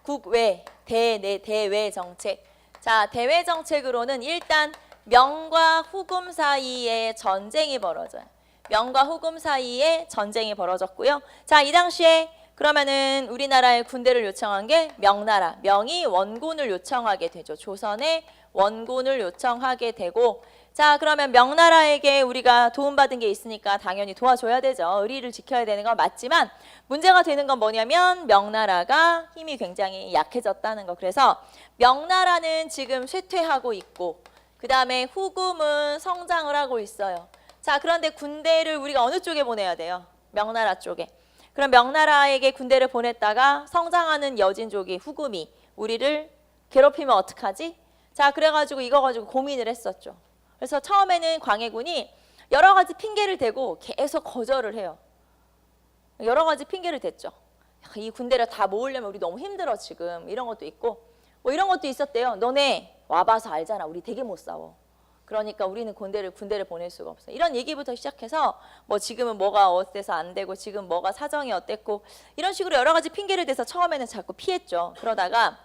국외, 대외 정책. 자, 대외 정책으로는 일단 명과 후금 사이에 전쟁이 벌어져요. 명과 후금 사이에 전쟁이 벌어졌고요. 자, 이 당시에 그러면은 우리나라에 군대를 요청한 게 명나라, 명이 원군을 요청하게 되죠. 조선에 원군을 요청하게 되고, 자, 그러면 명나라에게 우리가 도움받은 게 있으니까 당연히 도와줘야 되죠. 의리를 지켜야 되는 건 맞지만 문제가 되는 건 뭐냐면 명나라가 힘이 굉장히 약해졌다는 거. 그래서 명나라는 지금 쇠퇴하고 있고 그 다음에 후금은 성장을 하고 있어요. 자, 그런데 군대를 우리가 어느 쪽에 보내야 돼요? 명나라 쪽에. 그럼 명나라에게 군대를 보냈다가 성장하는 여진족이 후금이 우리를 괴롭히면 어떡하지? 자, 그래가지고 이거 가지고 고민을 했었죠. 그래서 처음에는 광해군이 여러 가지 핑계를 대고 계속 거절을 해요. 여러 가지 핑계를 댔죠. 이 군대를 다 모으려면 우리 너무 힘들어 지금. 이런 것도 있고 뭐 이런 것도 있었대요. 너네 와봐서 알잖아. 우리 되게 못 싸워. 그러니까 우리는 군대를 보낼 수가 없어. 이런 얘기부터 시작해서 뭐 지금은 뭐가 어때서 안 되고 지금 뭐가 사정이 어땠고 이런 식으로 여러 가지 핑계를 대서 처음에는 자꾸 피했죠. 그러다가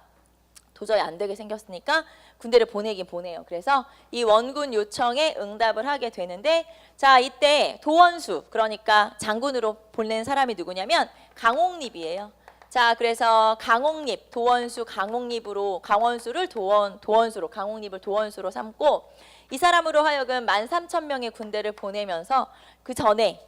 도저히 안 되게 생겼으니까 군대를 보내긴 보내요. 그래서 이 원군 요청에 응답을 하게 되는데, 자, 이때 도원수, 그러니까 장군으로 보낸 사람이 누구냐면 강옥립이에요. 자, 그래서 강옥립, 도원수, 강옥립으로 강원수를 도원수로 강옥립을 도원수로 삼고 이 사람으로 하여금 13,000명의 군대를 보내면서 그 전에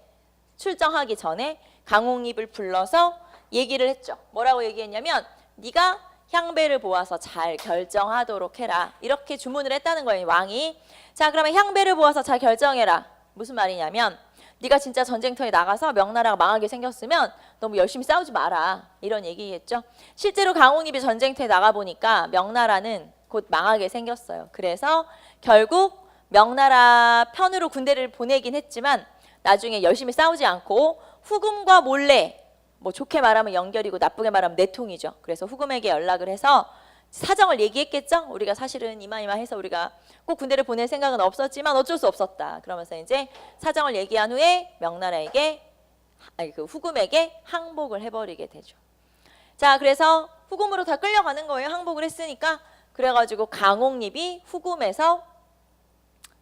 출정하기 전에 강옥립을 불러서 얘기를 했죠. 뭐라고 얘기했냐면 네가 향배를 보아서 잘 결정하도록 해라. 이렇게 주문을 했다는 거예요, 왕이. 자, 그러면 향배를 보아서 잘 결정해라. 무슨 말이냐면 네가 진짜 전쟁터에 나가서 명나라가 망하게 생겼으면 너무 열심히 싸우지 마라. 이런 얘기했죠. 실제로 강옥립이 전쟁터에 나가보니까 명나라는 곧 망하게 생겼어요. 그래서 결국 명나라 편으로 군대를 보내긴 했지만 나중에 열심히 싸우지 않고 후금과 몰래, 뭐 좋게 말하면 연결이고 나쁘게 말하면 내통이죠. 그래서 후금에게 연락을 해서 사정을 얘기했겠죠. 우리가 사실은 이마이마해서 우리가 꼭 군대를 보낼 생각은 없었지만 어쩔 수 없었다. 그러면서 이제 사정을 얘기한 후에 명나라에게 그 후금에게 항복을 해버리게 되죠. 자, 그래서 후금으로 다 끌려가는 거예요. 항복을 했으니까. 그래가지고 강옥립이 후금에서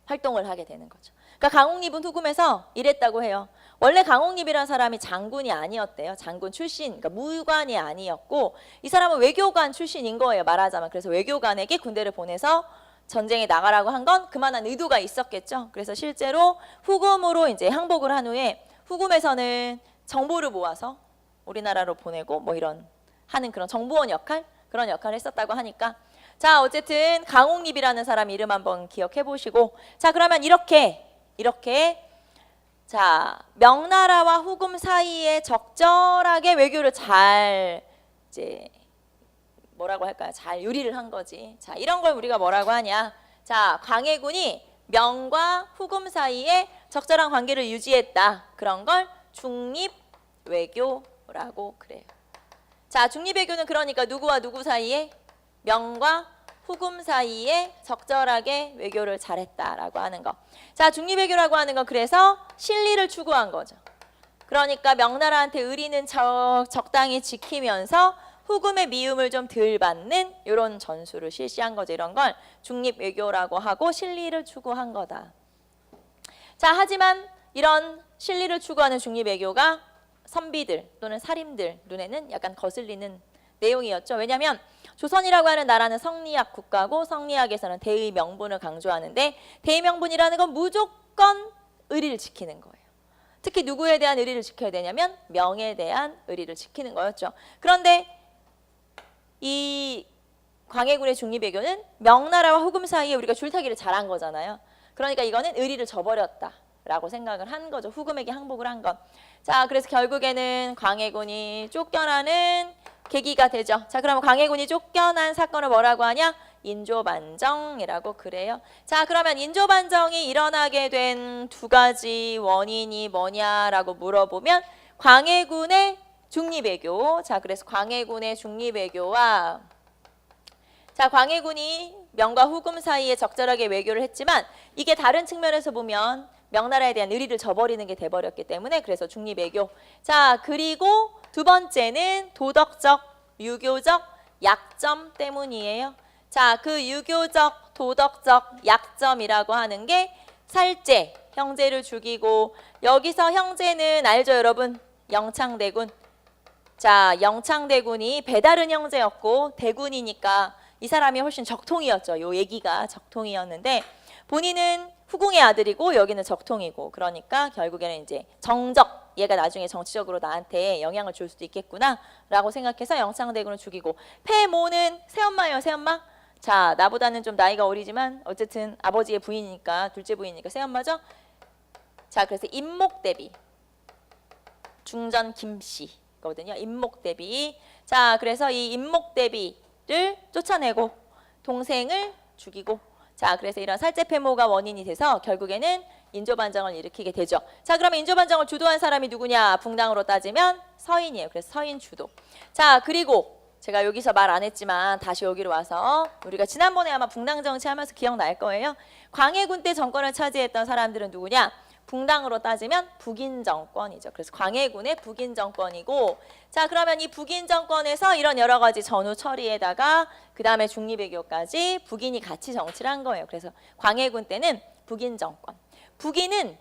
활동을 하게 되는 거죠. 그러니까 강옥립은 후금에서 일했다고 해요. 원래 강옥립이라는 사람이 장군이 아니었대요. 장군 출신, 그러니까 무관이 아니었고 이 사람은 외교관 출신인 거예요. 말하자면. 그래서 외교관에게 군대를 보내서 전쟁에 나가라고 한 건 그만한 의도가 있었겠죠. 그래서 실제로 후금으로 이제 항복을 한 후에 후금에서는 정보를 모아서 우리나라로 보내고 뭐 이런 하는 그런 정보원 역할, 그런 역할을 했었다고 하니까, 자, 어쨌든 강옥립이라는 사람 이름 한번 기억해 보시고, 자, 그러면 이렇게 자, 명나라와 후금 사이에 적절하게 외교를 잘 이제 뭐라고 할까요? 잘 유리를 한 거지. 자, 이런 걸 우리가 뭐라고 하냐? 자, 광해군이 명과 후금 사이에 적절한 관계를 유지했다. 그런 걸 중립 외교라고 그래요. 자, 중립 외교는 그러니까 누구와 누구 사이에? 명과 후금 사이에 적절하게 외교를 잘했다라고 하는 거. 자, 중립외교라고 하는 건 그래서 실리를 추구한 거죠. 그러니까 명나라한테 의리는 적당히 지키면서 후금의 미움을 좀 덜 받는 이런 전술을 실시한 거죠. 이런 걸 중립외교라고 하고 실리를 추구한 거다. 자, 하지만 이런 실리를 추구하는 중립외교가 선비들 또는 사림들 눈에는 약간 거슬리는 내용이었죠. 왜냐하면 조선이라고 하는 나라는 성리학 국가고 성리학에서는 대의 명분을 강조하는데 대의 명분이라는 건 무조건 의리를 지키는 거예요. 특히 누구에 대한 의리를 지켜야 되냐면 명에 대한 의리를 지키는 거였죠. 그런데 이 광해군의 중립외교는 명나라와 후금 사이에 우리가 줄타기를 잘한 거잖아요. 그러니까 이거는 의리를 저버렸다라고 생각을 한 거죠. 후금에게 항복을 한 것. 자, 그래서 결국에는 광해군이 쫓겨나는 계기가 되죠. 자, 그러면 광해군이 쫓겨난 사건을 뭐라고 하냐? 인조반정이라고 그래요. 자, 그러면 인조반정이 일어나게 된 두 가지 원인이 뭐냐라고 물어보면 광해군의 중립외교. 자, 그래서 광해군의 중립외교와 자, 광해군이 명과 후금 사이에 적절하게 외교를 했지만 이게 다른 측면에서 보면 명나라에 대한 의리를 저버리는 게 돼버렸기 때문에 그래서 중립외교. 자, 그리고 두 번째는 도덕적, 유교적 약점 때문이에요. 자, 그 유교적, 도덕적 약점이라고 하는 게 살제, 형제를 죽이고 여기서 형제는 알죠, 여러분? 영창대군. 자, 영창대군이 배다른 형제였고 대군이니까 이 사람이 훨씬 적통이었죠. 요 얘기가 적통이었는데 본인은 후궁의 아들이고 여기는 적통이고 그러니까 결국에는 이제 정적 얘가 나중에 정치적으로 나한테 영향을 줄 수도 있겠구나 라고 생각해서 영창대군을 죽이고 패모는 새엄마예요. 새엄마. 자, 나보다는 좀 나이가 어리지만 어쨌든 아버지의 부인이니까 둘째 부인이니까 새엄마죠. 자, 그래서 임목대비 중전 김씨거든요. 임목대비. 자, 그래서 이 임목대비를 쫓아내고 동생을 죽이고 자, 그래서 이런 살제패모가 원인이 돼서 결국에는 인조반정을 일으키게 되죠. 자, 그러면 인조반정을 주도한 사람이 누구냐? 붕당으로 따지면 서인이에요. 그래서 서인 주도. 자, 그리고 제가 여기서 말 안 했지만 다시 여기로 와서 우리가 지난번에 아마 붕당 정치하면서 기억날 거예요. 광해군 때 정권을 차지했던 사람들은 누구냐? 붕당으로 따지면 북인 정권이죠. 그래서 광해군의 북인 정권이고 자, 그러면 이 북인 정권에서 이런 여러 가지 전후 처리에다가 그 다음에 중립외교까지 북인이 같이 정치를 한 거예요. 그래서 광해군 때는 북인 정권. 북인은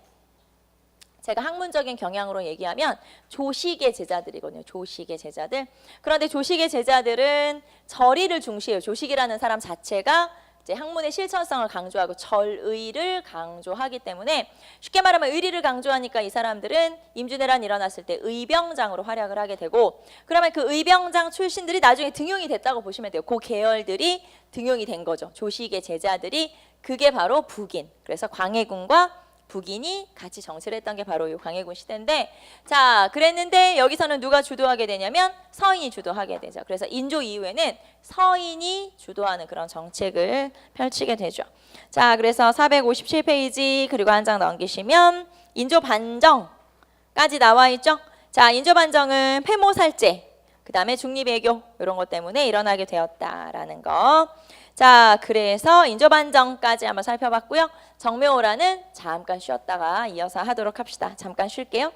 제가 학문적인 경향으로 얘기하면 조식의 제자들이거든요. 조식의 제자들. 그런데 조식의 제자들은 절의를 중시해요. 조식이라는 사람 자체가 이제 학문의 실천성을 강조하고 절의를 강조하기 때문에 쉽게 말하면 의리를 강조하니까 이 사람들은 임진왜란 일어났을 때 의병장으로 활약을 하게 되고 그러면 그 의병장 출신들이 나중에 등용이 됐다고 보시면 돼요. 그 계열들이 등용이 된 거죠. 조식의 제자들이 그게 바로 북인. 그래서 광해군과 북인이 같이 정치를 했던 게 바로 이 광해군 시대인데 자, 그랬는데 여기서는 누가 주도하게 되냐면 서인이 주도하게 되죠. 그래서 인조 이후에는 서인이 주도하는 그런 정책을 펼치게 되죠. 자, 그래서 457페이지 그리고 한 장 넘기시면 인조 반정까지 나와 있죠. 자, 인조 반정은 패모살제 그 다음에 중립외교 이런 것 때문에 일어나게 되었다라는 거. 자, 그래서 인조반정까지 한번 살펴봤고요. 정묘호란은 잠깐 쉬었다가 이어서 하도록 합시다. 잠깐 쉴게요.